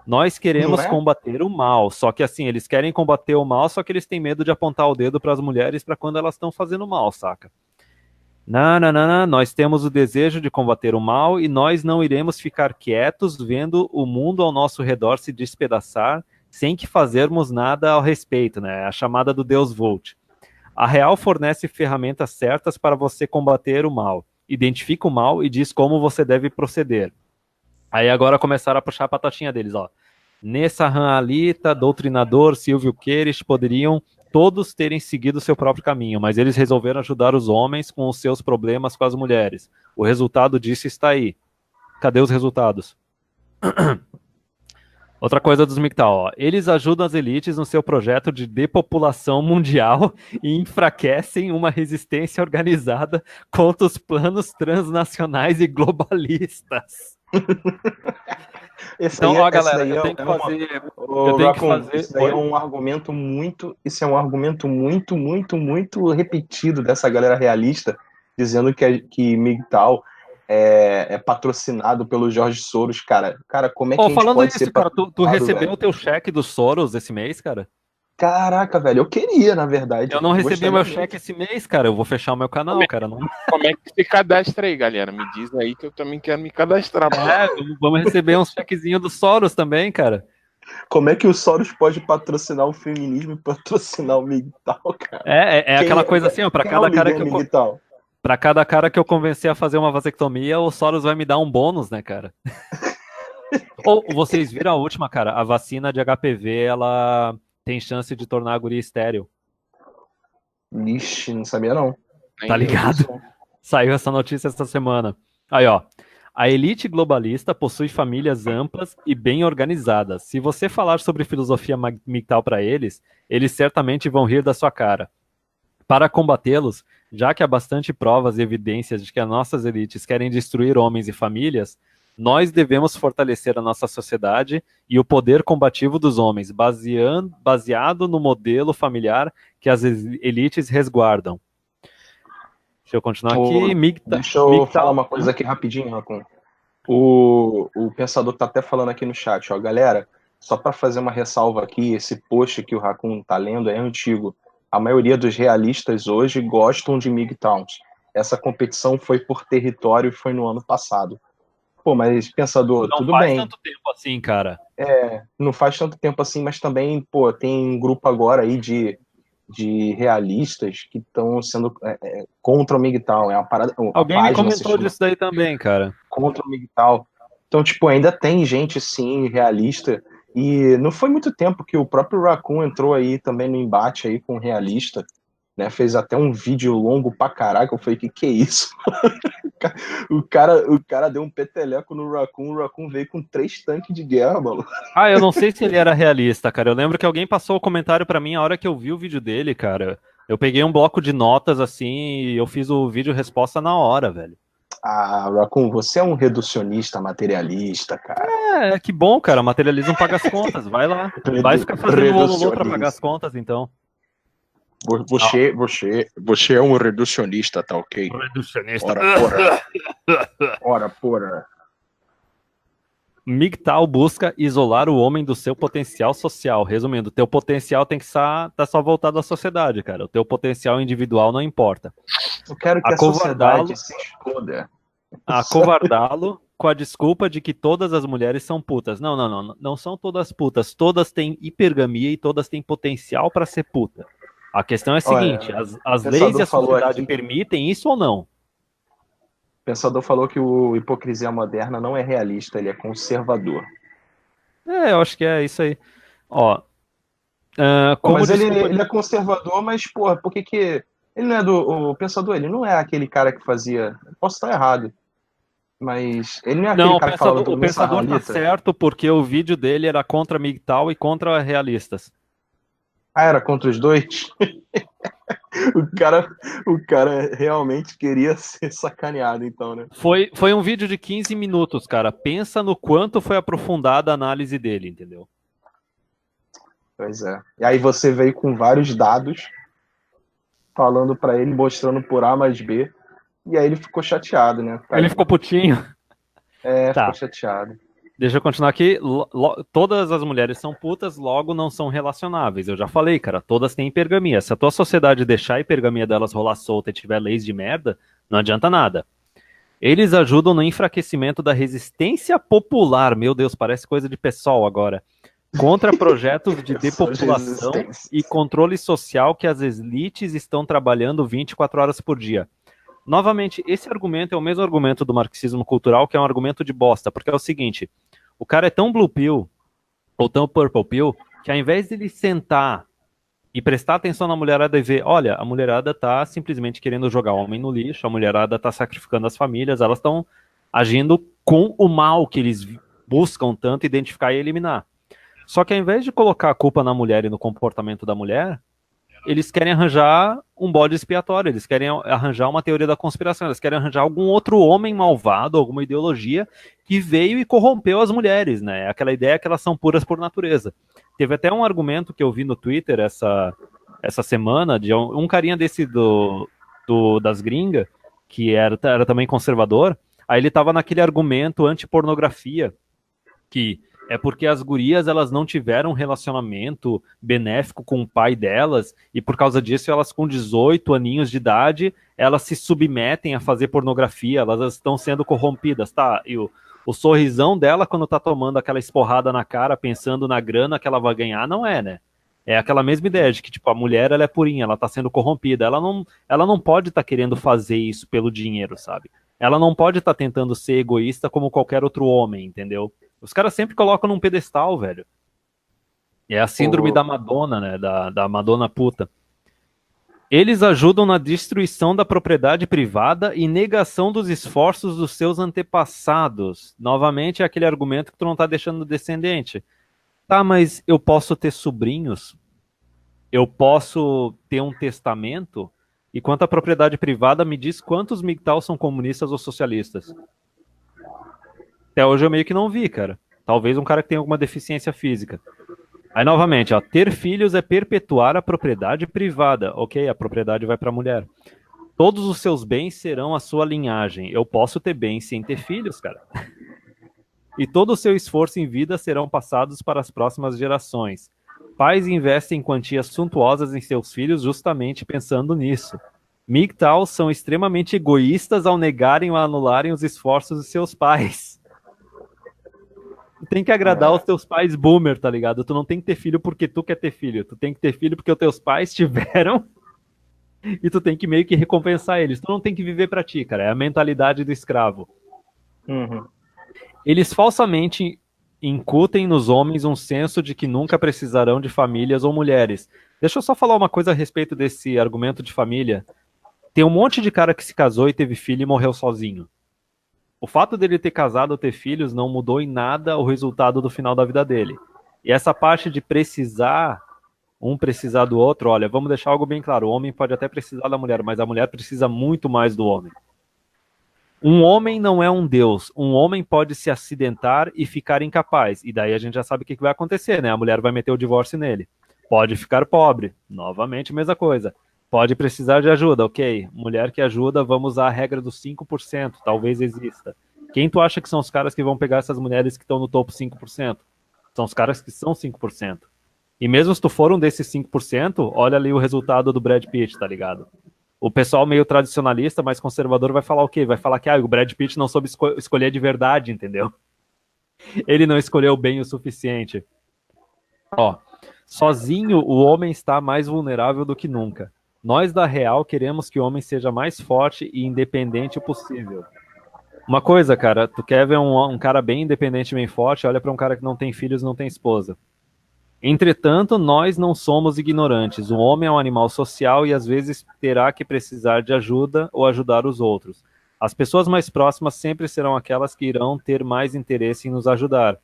Nós queremos combater o mal. Só que assim, eles querem combater o mal, só que eles têm medo de apontar o dedo para as mulheres para quando elas estão fazendo mal, saca? Não. Nós temos o desejo de combater o mal e nós não iremos ficar quietos vendo o mundo ao nosso redor se despedaçar sem que fazermos nada ao respeito, né? A chamada do Deus Volt. A Real fornece ferramentas certas para você combater o mal. Identifica o mal e diz como você deve proceder. Aí agora começaram a puxar a patotinha deles, Nessa Alita, Doutrinador, Silvio Queires poderiam todos terem seguido seu próprio caminho, mas eles resolveram ajudar os homens com os seus problemas com as mulheres. O resultado disso está aí. Cadê os resultados? Outra coisa dos MGTOW, eles ajudam as elites no seu projeto de depopulação mundial e enfraquecem uma resistência organizada contra os planos transnacionais e globalistas. Então, galera, eu tenho que fazer... Isso é um argumento muito repetido dessa galera realista, dizendo que MGTOW é patrocinado pelo Jorge Soros, cara. Cara, como é que a gente pode ser cara, tu recebeu o teu cheque do Soros esse mês, cara? Caraca, velho, eu queria, na verdade. Eu não recebi meu cheque esse mês, cara. Eu vou fechar o meu canal, cara. Não... Como é que se cadastra aí, galera? Me diz aí que eu também quero me cadastrar. Vamos receber uns chequezinhos do Soros também, cara. Como é que o Soros pode patrocinar o feminismo e patrocinar o MGTOW, cara? É aquela coisa assim, pra cada cara que eu... Pra cada cara que eu convencer a fazer uma vasectomia, o Soros vai me dar um bônus, né, cara? Ou vocês viram a última, cara? A vacina de HPV, ela tem chance de tornar a guria estéril. Ixi, não sabia não. Tá ligado? Saiu essa notícia essa semana. Aí, A elite globalista possui famílias amplas e bem organizadas. Se você falar sobre filosofia MGTOW para eles, eles certamente vão rir da sua cara. Para combatê-los, já que há bastante provas e evidências de que as nossas elites querem destruir homens e famílias, nós devemos fortalecer a nossa sociedade e o poder combativo dos homens, baseado no modelo familiar que as elites resguardam. Deixa eu continuar aqui. Deixa eu falar uma coisa aqui rapidinho, Racon. O pensador tá até falando aqui no chat, ó, galera, só para fazer uma ressalva aqui, esse post que o Raccoon tá lendo é antigo. A maioria dos realistas hoje gostam de MGTOWs. Essa competição foi por território e foi no ano passado. Pô, mas pensador, tudo bem. Não faz tanto tempo assim, cara. Não faz tanto tempo assim, mas também, pô, tem um grupo agora aí de realistas que estão sendo contra o MGTOW. É uma parada. Alguém me comentou disso daí também, cara. Contra o MGTOW. Então, tipo, ainda tem gente, sim, realista. E não foi muito tempo que o próprio Raccoon entrou aí também no embate aí com o realista, né? Fez até um vídeo longo pra caraca. Eu falei, que é isso? o cara deu um peteleco no Raccoon, o Raccoon veio com 3 tanques de guerra, mano. Ah, eu não sei se ele era realista, cara. Eu lembro que alguém passou o comentário pra mim a hora que eu vi o vídeo dele, cara. Eu peguei um bloco de notas assim e eu fiz o vídeo resposta na hora, velho. Ah, Raccoon, você é um reducionista materialista, cara. Que bom, cara. Materialismo paga as contas. Vai lá. Vai ficar fazendo bololô pra pagar as contas, então. Você é um reducionista, tá ok? Reducionista. Ora, porra. MGTOW busca isolar o homem do seu potencial social. Resumindo, teu potencial tem que estar só voltado à sociedade, cara. O teu potencial individual não importa. Eu quero que a sociedade se exploda. Acovardá-lo com a desculpa de que todas as mulheres são putas. Não são todas putas. Todas têm hipergamia e todas têm potencial para ser puta. A questão é a seguinte, as leis e a sociedade permitem isso ou não? O pensador falou que o hipocrisia moderna não é realista, ele é conservador. Eu acho que é isso aí. Ó, mas ele é conservador, mas, porra, por que ele não é o pensador, ele não é aquele cara que fazia... Posso estar errado, mas ele não é aquele cara que fala do o pensador tá certo porque o vídeo dele era contra MGTOW e contra realistas. Ah, era contra os dois? o cara realmente queria ser sacaneado, então, né? Foi um vídeo de 15 minutos, cara. Pensa no quanto foi aprofundada a análise dele, entendeu? Pois é. E aí você veio com vários dados, falando pra ele, mostrando por A mais B, e aí ele ficou chateado, né? Ele ficou putinho? Ficou chateado. Deixa eu continuar aqui. Todas as mulheres são putas, logo não são relacionáveis. Eu já falei, cara, todas têm hipergamia. Se a tua sociedade deixar a hipergamia delas rolar solta e tiver leis de merda, não adianta nada. Eles ajudam no enfraquecimento da resistência popular. Meu Deus, parece coisa de pessoal agora. Contra projetos de depopulação e controle social que as elites estão trabalhando 24 horas por dia. Novamente, esse argumento é o mesmo argumento do marxismo cultural, que é um argumento de bosta, porque é o seguinte, o cara é tão blue pill, ou tão purple pill, que ao invés de ele sentar e prestar atenção na mulherada e ver, olha, a mulherada tá simplesmente querendo jogar o homem no lixo, a mulherada tá sacrificando as famílias, elas estão agindo com o mal que eles buscam tanto identificar e eliminar. Só que ao invés de colocar a culpa na mulher e no comportamento da mulher, eles querem arranjar um bode expiatório, eles querem arranjar uma teoria da conspiração, eles querem arranjar algum outro homem malvado, alguma ideologia que veio e corrompeu as mulheres, né? Aquela ideia que elas são puras por natureza. Teve até um argumento que eu vi no Twitter essa semana, de um carinha desse das gringas, que era também conservador, aí ele tava naquele argumento anti-pornografia, que é porque as gurias elas não tiveram um relacionamento benéfico com o pai delas e por causa disso elas com 18 aninhos de idade elas se submetem a fazer pornografia, elas estão sendo corrompidas, tá? E o sorrisão dela quando tá tomando aquela esporrada na cara pensando na grana que ela vai ganhar não é, né? É aquela mesma ideia de que tipo, a mulher ela é purinha, ela tá sendo corrompida, ela não pode estar querendo fazer isso pelo dinheiro, sabe? Ela não pode estar tentando ser egoísta como qualquer outro homem, entendeu? Os caras sempre colocam num pedestal, velho. É a síndrome da Madonna, né? Da Madonna puta. Eles ajudam na destruição da propriedade privada e negação dos esforços dos seus antepassados. Novamente, é aquele argumento que tu não tá deixando descendente. Tá, mas eu posso ter sobrinhos? Eu posso ter um testamento? E quanto à propriedade privada, me diz quantos MGTOW são comunistas ou socialistas? Até hoje eu meio que não vi, cara. Talvez um cara que tenha alguma deficiência física. Aí, novamente, ó, ter filhos é perpetuar a propriedade privada. Ok, a propriedade vai para a mulher. Todos os seus bens serão a sua linhagem. Eu posso ter bens sem ter filhos, cara. E todo o seu esforço em vida serão passados para as próximas gerações. Pais investem quantias suntuosas em seus filhos justamente pensando nisso. MGTOWs são extremamente egoístas ao negarem ou anularem os esforços de seus pais. Tu tem que agradar os teus pais boomer, tá ligado? Tu não tem que ter filho porque tu quer ter filho. Tu tem que ter filho porque os teus pais tiveram e tu tem que meio que recompensar eles. Tu não tem que viver pra ti, cara. É a mentalidade do escravo. Uhum. Eles falsamente incutem nos homens um senso de que nunca precisarão de famílias ou mulheres. Deixa eu só falar uma coisa a respeito desse argumento de família. Tem um monte de cara que se casou e teve filho e morreu sozinho. O fato dele ter casado ou ter filhos não mudou em nada o resultado do final da vida dele. E essa parte de precisar, um precisar do outro, olha, vamos deixar algo bem claro. O homem pode até precisar da mulher, mas a mulher precisa muito mais do homem. Um homem não é um deus. Um homem pode se acidentar e ficar incapaz. E daí a gente já sabe o que vai acontecer, né? A mulher vai meter o divórcio nele. Pode ficar pobre. Novamente, mesma coisa. Pode precisar de ajuda, ok. Mulher que ajuda, vamos usar a regra dos 5%. Talvez exista. Quem tu acha que são os caras que vão pegar essas mulheres que estão no topo 5%? São os caras que são 5%. E mesmo se tu for um desses 5%, olha ali o resultado do Brad Pitt, tá ligado? O pessoal meio tradicionalista, mais conservador, vai falar o quê? Vai falar que o Brad Pitt não soube escolher de verdade, entendeu? Ele não escolheu bem o suficiente. Ó, sozinho o homem está mais vulnerável do que nunca. Nós da Real queremos que o homem seja mais forte e independente possível. Uma coisa, cara, tu quer ver um cara bem independente, bem forte, olha para um cara que não tem filhos, não tem esposa. Entretanto, nós não somos ignorantes. O homem é um animal social e às vezes terá que precisar de ajuda ou ajudar os outros. As pessoas mais próximas sempre serão aquelas que irão ter mais interesse em nos ajudar.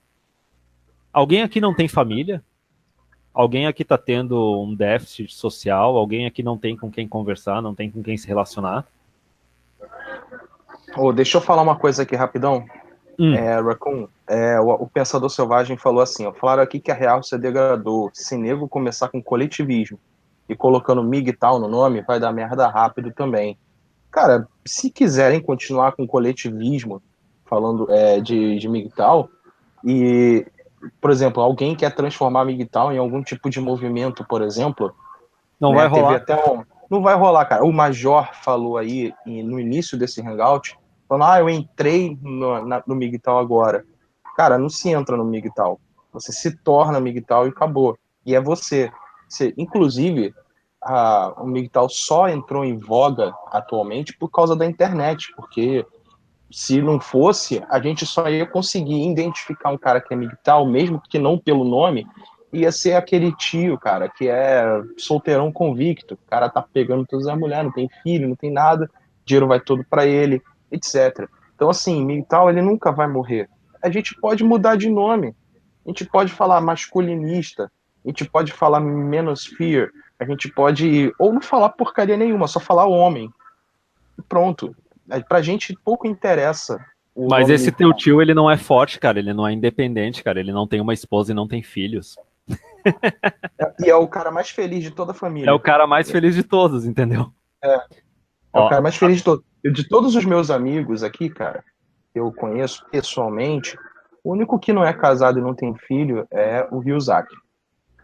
Alguém aqui não tem família? Alguém aqui está tendo um déficit social? Alguém aqui não tem com quem conversar, não tem com quem se relacionar? Deixa eu falar uma coisa aqui rapidão. Raccoon, o Pensador Selvagem falou assim, falaram aqui que a Real se degradou. Se nego começar com coletivismo e colocando MGTOW no nome, vai dar merda rápido também. Cara, se quiserem continuar com coletivismo, falando de MGTOW, e, por exemplo, alguém quer transformar MGTOW em algum tipo de movimento, por exemplo, não vai rolar. Não vai rolar, cara. O Major falou aí no início desse hangout, falando, eu entrei no MGTOW agora. Cara, não se entra no MGTOW. Você se torna MGTOW e acabou. E é você. Inclusive, o MGTOW só entrou em voga atualmente por causa da internet, porque se não fosse, a gente só ia conseguir identificar um cara que é MGTOW, mesmo que não pelo nome, ia ser aquele tio, cara, que é solteirão convicto. O cara tá pegando todas as mulheres, não tem filho, não tem nada, dinheiro vai todo para ele, etc. Então, assim, MGTOW, ele nunca vai morrer. A gente pode mudar de nome, a gente pode falar masculinista, a gente pode falar menosphere, a gente pode, ou não falar porcaria nenhuma, só falar homem. E pronto. Pra gente pouco interessa. Mas esse teu tio, ele não é forte, cara, ele não é independente, cara, ele não tem uma esposa e não tem filhos. E é o cara mais feliz de toda a família. É o cara mais feliz de todos, entendeu? É o cara mais feliz de todos. De todos os meus amigos aqui, cara, que eu conheço pessoalmente, o único que não é casado e não tem filho é o Ryuzaki.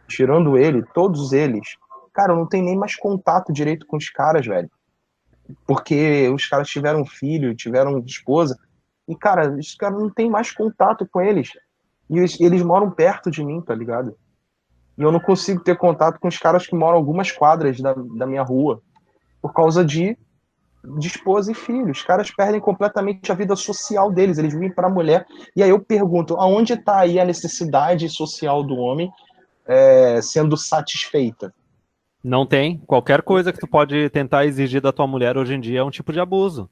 Tirando ele, todos eles, cara, eu não tenho nem mais contato direito com os caras, velho. Porque os caras tiveram filho, tiveram esposa, e, cara, os caras não tem mais contato com eles. E eles moram perto de mim, tá ligado? E eu não consigo ter contato com os caras que moram algumas quadras da minha rua, por causa de esposa e filho. Os caras perdem completamente a vida social deles, eles vivem para a mulher. E aí eu pergunto, aonde está aí a necessidade social do homem sendo satisfeita? Não tem. Qualquer coisa que tu pode tentar exigir da tua mulher hoje em dia é um tipo de abuso.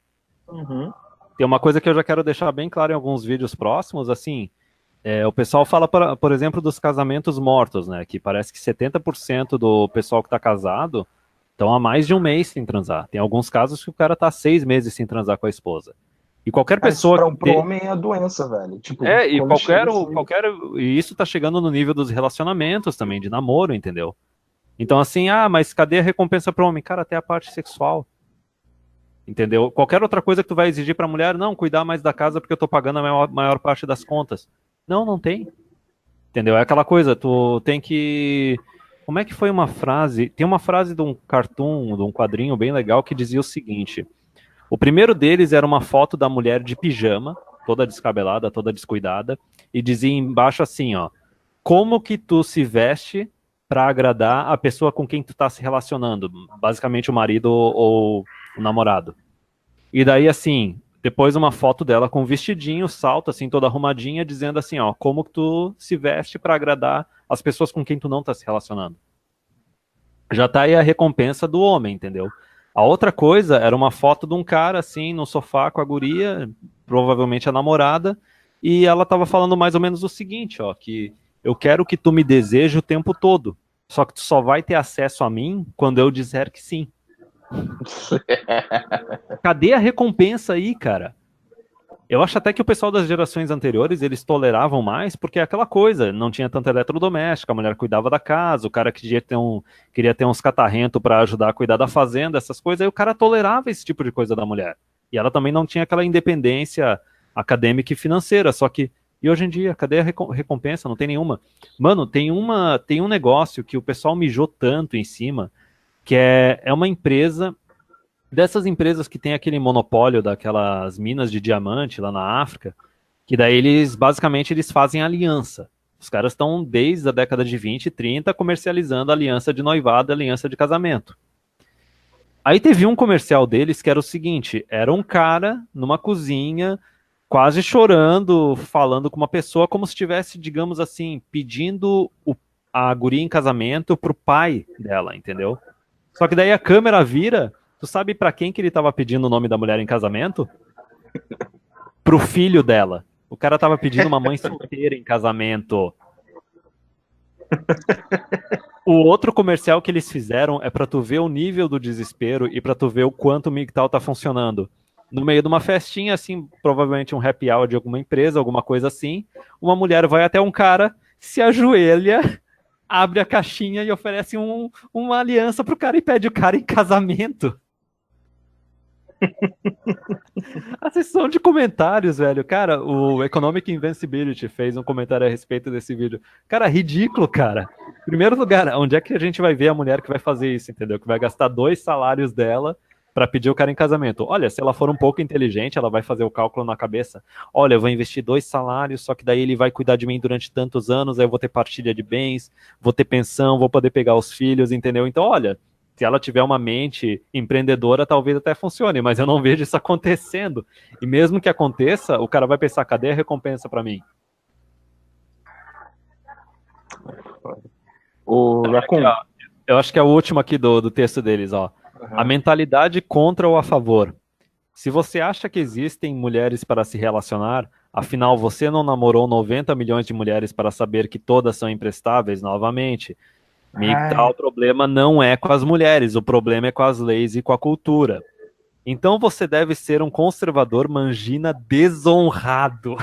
Uhum. Tem uma coisa que eu já quero deixar bem claro em alguns vídeos próximos, assim, o pessoal fala, por exemplo, dos casamentos mortos, né, que parece que 70% do pessoal que tá casado estão há mais de um mês sem transar. Tem alguns casos que o cara tá 6 meses sem transar com a esposa. E qualquer Cara, isso pessoa que pro homem é doença, velho. Tipo, e quando chega assim. e isso tá chegando no nível dos relacionamentos também, de namoro, entendeu? Então assim, mas cadê a recompensa pro homem? Cara, até a parte sexual. Entendeu? Qualquer outra coisa que tu vai exigir pra mulher, não, cuidar mais da casa porque eu tô pagando a maior parte das contas. Não, não tem. Entendeu? É aquela coisa, tu tem que. Como é que foi uma frase? Tem uma frase de um cartoon, de um quadrinho bem legal que dizia o seguinte: o primeiro deles era uma foto da mulher de pijama, toda descabelada, toda descuidada, e dizia embaixo assim, ó: como que tu se veste pra agradar a pessoa com quem tu tá se relacionando, basicamente o marido ou o namorado. E daí assim, depois uma foto dela com um vestidinho, salto assim, toda arrumadinha, dizendo assim, ó, como que tu se veste pra agradar as pessoas com quem tu não tá se relacionando. Já tá aí a recompensa do homem, entendeu? A outra coisa era uma foto de um cara, assim, no sofá com a guria, provavelmente a namorada, e ela tava falando mais ou menos o seguinte, ó, que eu quero que tu me deseje o tempo todo, só que tu só vai ter acesso a mim quando eu disser que sim. Cadê a recompensa aí, cara? Eu acho até que o pessoal das gerações anteriores, eles toleravam mais, porque é aquela coisa, não tinha tanta eletrodoméstica, a mulher cuidava da casa, o cara queria ter uns catarrentos para ajudar a cuidar da fazenda, essas coisas, aí o cara tolerava esse tipo de coisa da mulher. E ela também não tinha aquela independência acadêmica e financeira, só que, e hoje em dia, cadê a recompensa? Não tem nenhuma. Mano, tem um negócio que o pessoal mijou tanto em cima, que é uma empresa dessas empresas que tem aquele monopólio daquelas minas de diamante lá na África, que daí eles fazem aliança. Os caras estão desde a década de 20 e 30 comercializando aliança de noivado e aliança de casamento. Aí teve um comercial deles que era o seguinte, era um cara numa cozinha, quase chorando, falando com uma pessoa como se estivesse, digamos assim, pedindo a guria em casamento pro pai dela, entendeu? Só que daí a câmera vira. Tu sabe pra quem que ele tava pedindo o nome da mulher em casamento? Pro filho dela. O cara tava pedindo uma mãe solteira em casamento. O outro comercial que eles fizeram é pra tu ver o nível do desespero e pra tu ver o quanto o MGTOW tá funcionando. No meio de uma festinha, assim, provavelmente um happy hour de alguma empresa, alguma coisa assim, uma mulher vai até um cara, se ajoelha, abre a caixinha e oferece uma aliança pro cara e pede o cara em casamento. A sessão de comentários, velho. Cara, o Economic Invincibility fez um comentário a respeito desse vídeo. Cara, ridículo, cara. Primeiro lugar, onde é que a gente vai ver a mulher que vai fazer isso, entendeu? Que vai gastar 2 salários dela pra pedir o cara em casamento. Olha, se ela for um pouco inteligente, ela vai fazer o cálculo na cabeça. Olha, eu vou investir 2 salários, só que daí ele vai cuidar de mim durante tantos anos, aí eu vou ter partilha de bens, vou ter pensão, vou poder pegar os filhos, entendeu? Então, olha, se ela tiver uma mente empreendedora, talvez até funcione, mas eu não vejo isso acontecendo. E mesmo que aconteça, o cara vai pensar, cadê a recompensa para mim? O Raccoon. Eu acho que é o último aqui do texto deles, ó. A mentalidade contra ou a favor. Se você acha que existem mulheres para se relacionar, afinal você não namorou 90 milhões de mulheres para saber que todas são imprestáveis novamente. O problema não é com as mulheres, o problema é com as leis e com a cultura. Então você deve ser um conservador mangina desonrado.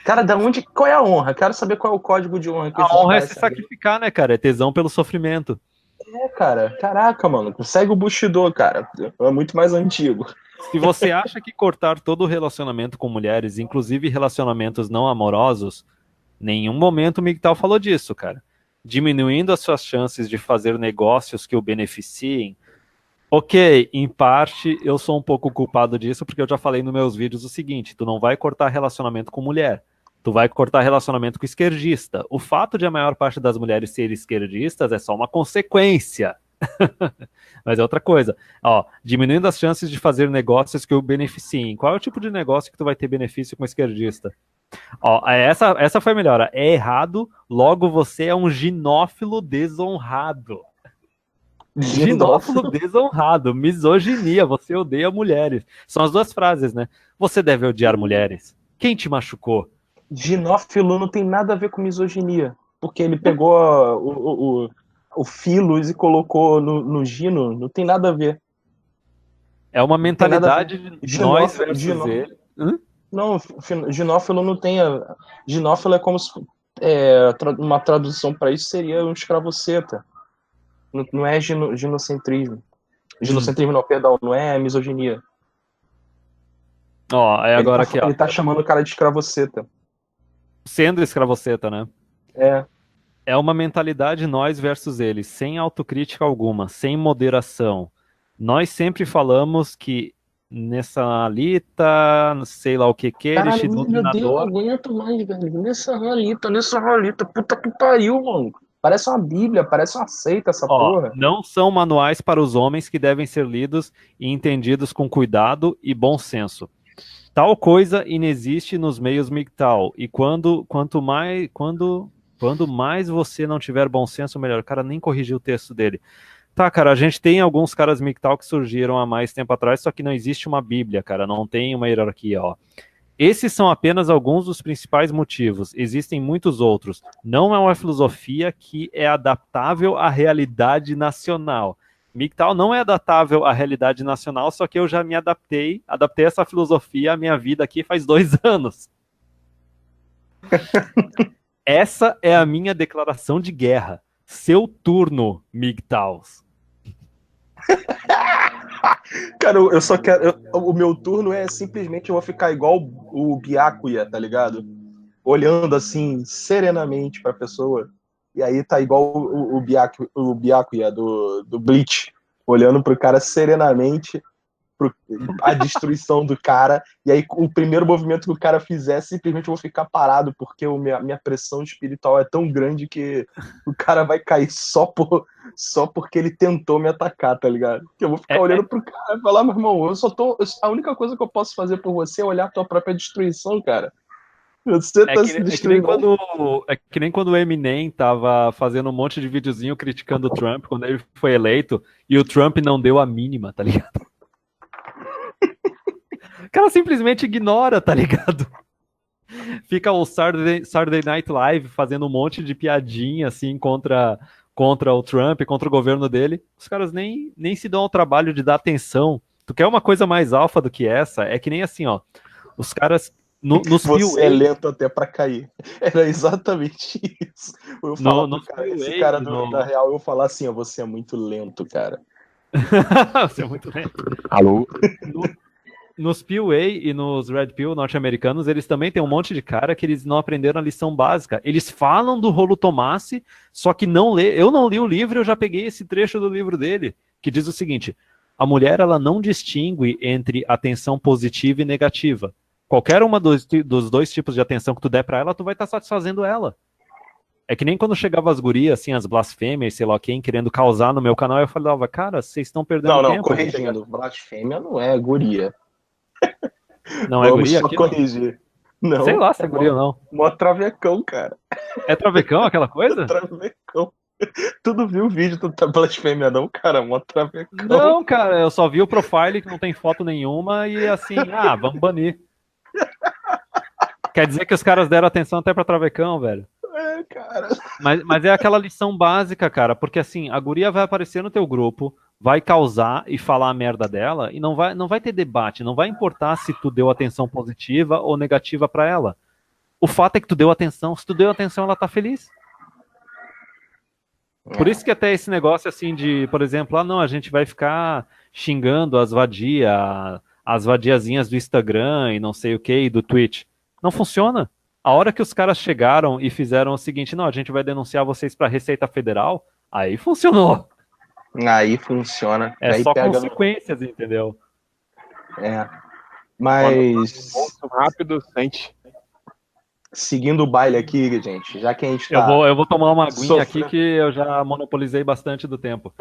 Cara, qual é a honra? Quero saber qual é o código de honra que A honra é se sacrificar, né, cara? É tesão pelo sofrimento. Cara. Caraca, mano. Segue o Bushido, cara. É muito mais antigo. Se você acha que cortar todo o relacionamento com mulheres, inclusive relacionamentos não amorosos, nenhum momento o MGTOW falou disso, cara. Diminuindo as suas chances de fazer negócios que o beneficiem. Ok, em parte eu sou um pouco culpado disso, porque eu já falei nos meus vídeos o seguinte: tu não vai cortar relacionamento com mulher, tu vai cortar relacionamento com esquerdista. O fato de a maior parte das mulheres serem esquerdistas é só uma consequência. Mas é outra coisa. Ó, diminuindo as chances de fazer negócios que o beneficiem. Qual é o tipo de negócio que tu vai ter benefício com esquerdista? Ó, essa foi melhor. Ó. É errado, logo você é um ginófilo desonrado. Ginófilo desonrado, misoginia, você odeia mulheres. São as duas frases, né? Você deve odiar mulheres. Quem te machucou? Ginófilo não tem nada a ver com misoginia, porque ele pegou o filos e colocou no gino, não tem nada a ver. É uma mentalidade de nós versus ele. Não, ginófilo não tem. Ginófilo é como se. Uma tradução para isso seria um escravoceta. Não é ginocentrismo. Ginocentrismo, não, perdão, não é misoginia. Ó, é agora aqui, ó. Ele tá chamando o cara de escravoceta. Sendo escravoceta, né? É. É uma mentalidade nós versus eles, sem autocrítica alguma, sem moderação. Nós sempre falamos que nessa Alita, sei lá o que, Caralho, este meu Deus, doutrinador... não aguento mais, velho. Nessa Halita, puta que pariu, mano. Parece uma bíblia, parece uma seita essa porra. Não são manuais para os homens que devem ser lidos e entendidos com cuidado e bom senso. Tal coisa inexiste nos meios MGTOW, e quando mais você não tiver bom senso, melhor. O cara nem corrigiu o texto dele. Tá, cara, a gente tem alguns caras MGTOW que surgiram há mais tempo atrás, só que não existe uma bíblia, cara, não tem uma hierarquia, ó. Esses são apenas alguns dos principais motivos, existem muitos outros. Não é uma filosofia que é adaptável à realidade nacional. MGTOW não é adaptável à realidade nacional, só que eu já me adaptei essa filosofia à minha vida aqui faz 2 anos. Essa é a minha declaração de guerra. Seu turno, MGTOWs. Cara, eu só quero. O meu turno é simplesmente eu vou ficar igual o Byakuya, tá ligado? Olhando assim, serenamente pra pessoa. E aí tá igual o Byakuya do Bleach, olhando pro cara serenamente, a destruição do cara. E aí o primeiro movimento que o cara fizer, simplesmente eu vou ficar parado, porque minha pressão espiritual é tão grande que o cara vai cair só porque ele tentou me atacar, tá ligado? Que eu vou ficar olhando pro cara e falar, meu irmão, a única coisa que eu posso fazer por você é olhar a tua própria destruição, cara. Você tá se destruindo. É que nem quando o Eminem tava fazendo um monte de videozinho criticando o Trump quando ele foi eleito e o Trump não deu a mínima, tá ligado? O cara simplesmente ignora, tá ligado? Fica o Saturday Night Live fazendo um monte de piadinha assim contra o Trump, contra o governo dele. Os caras nem se dão ao trabalho de dar atenção. Tu quer uma coisa mais alfa do que essa? É que nem assim, ó. Os caras nos Você é lento até pra cair. Era exatamente isso. Eu falo pro cara, esse cara da real, eu vou falar assim, ó, você é muito lento, cara. Você é muito lento. Alô? Nos PUA e nos Red Pill norte-americanos, eles também têm um monte de cara que eles não aprenderam a lição básica. Eles falam do Rolo Tomassi, só que não lê. Eu não li o livro, eu já peguei esse trecho do livro dele, que diz o seguinte: a mulher ela não distingue entre atenção positiva e negativa. Qualquer uma dos 2 tipos de atenção que tu der pra ela, tu vai estar satisfazendo ela. É que nem quando chegava as gurias, assim, as blasfêmias, sei lá quem, querendo causar no meu canal, eu falava, cara, vocês estão perdendo tempo. Não, corrigindo, blasfêmia não é guria. Não é guria? Vamos só corrigir. Não, sei lá se é guria ou não. Mó travecão, cara. É travecão aquela coisa? É travecão. Tu não viu o vídeo do blasfêmia não, cara? Mó travecão. Não, cara, eu só vi o profile que não tem foto nenhuma e assim, vamos banir. Quer dizer que os caras deram atenção até pra travecão, velho. É, cara. Mas é aquela lição básica, cara, porque assim, a guria vai aparecer no teu grupo, vai causar e falar a merda dela, e não vai ter debate, não vai importar se tu deu atenção positiva ou negativa pra ela. O fato é que tu deu atenção, se tu deu atenção, ela tá feliz. Por isso que até esse negócio assim de, por exemplo, não, a gente vai ficar xingando as vadiazinhas do Instagram e não sei o que, e do Twitch. Não funciona. A hora que os caras chegaram e fizeram o seguinte, não, a gente vai denunciar vocês pra Receita Federal, aí funcionou. Aí funciona. É aí só consequências, entendeu? É. Mas... rápido, sente. Seguindo o baile aqui, gente, já que a gente tá... Eu vou tomar uma aguinha aqui que eu já monopolizei bastante do tempo.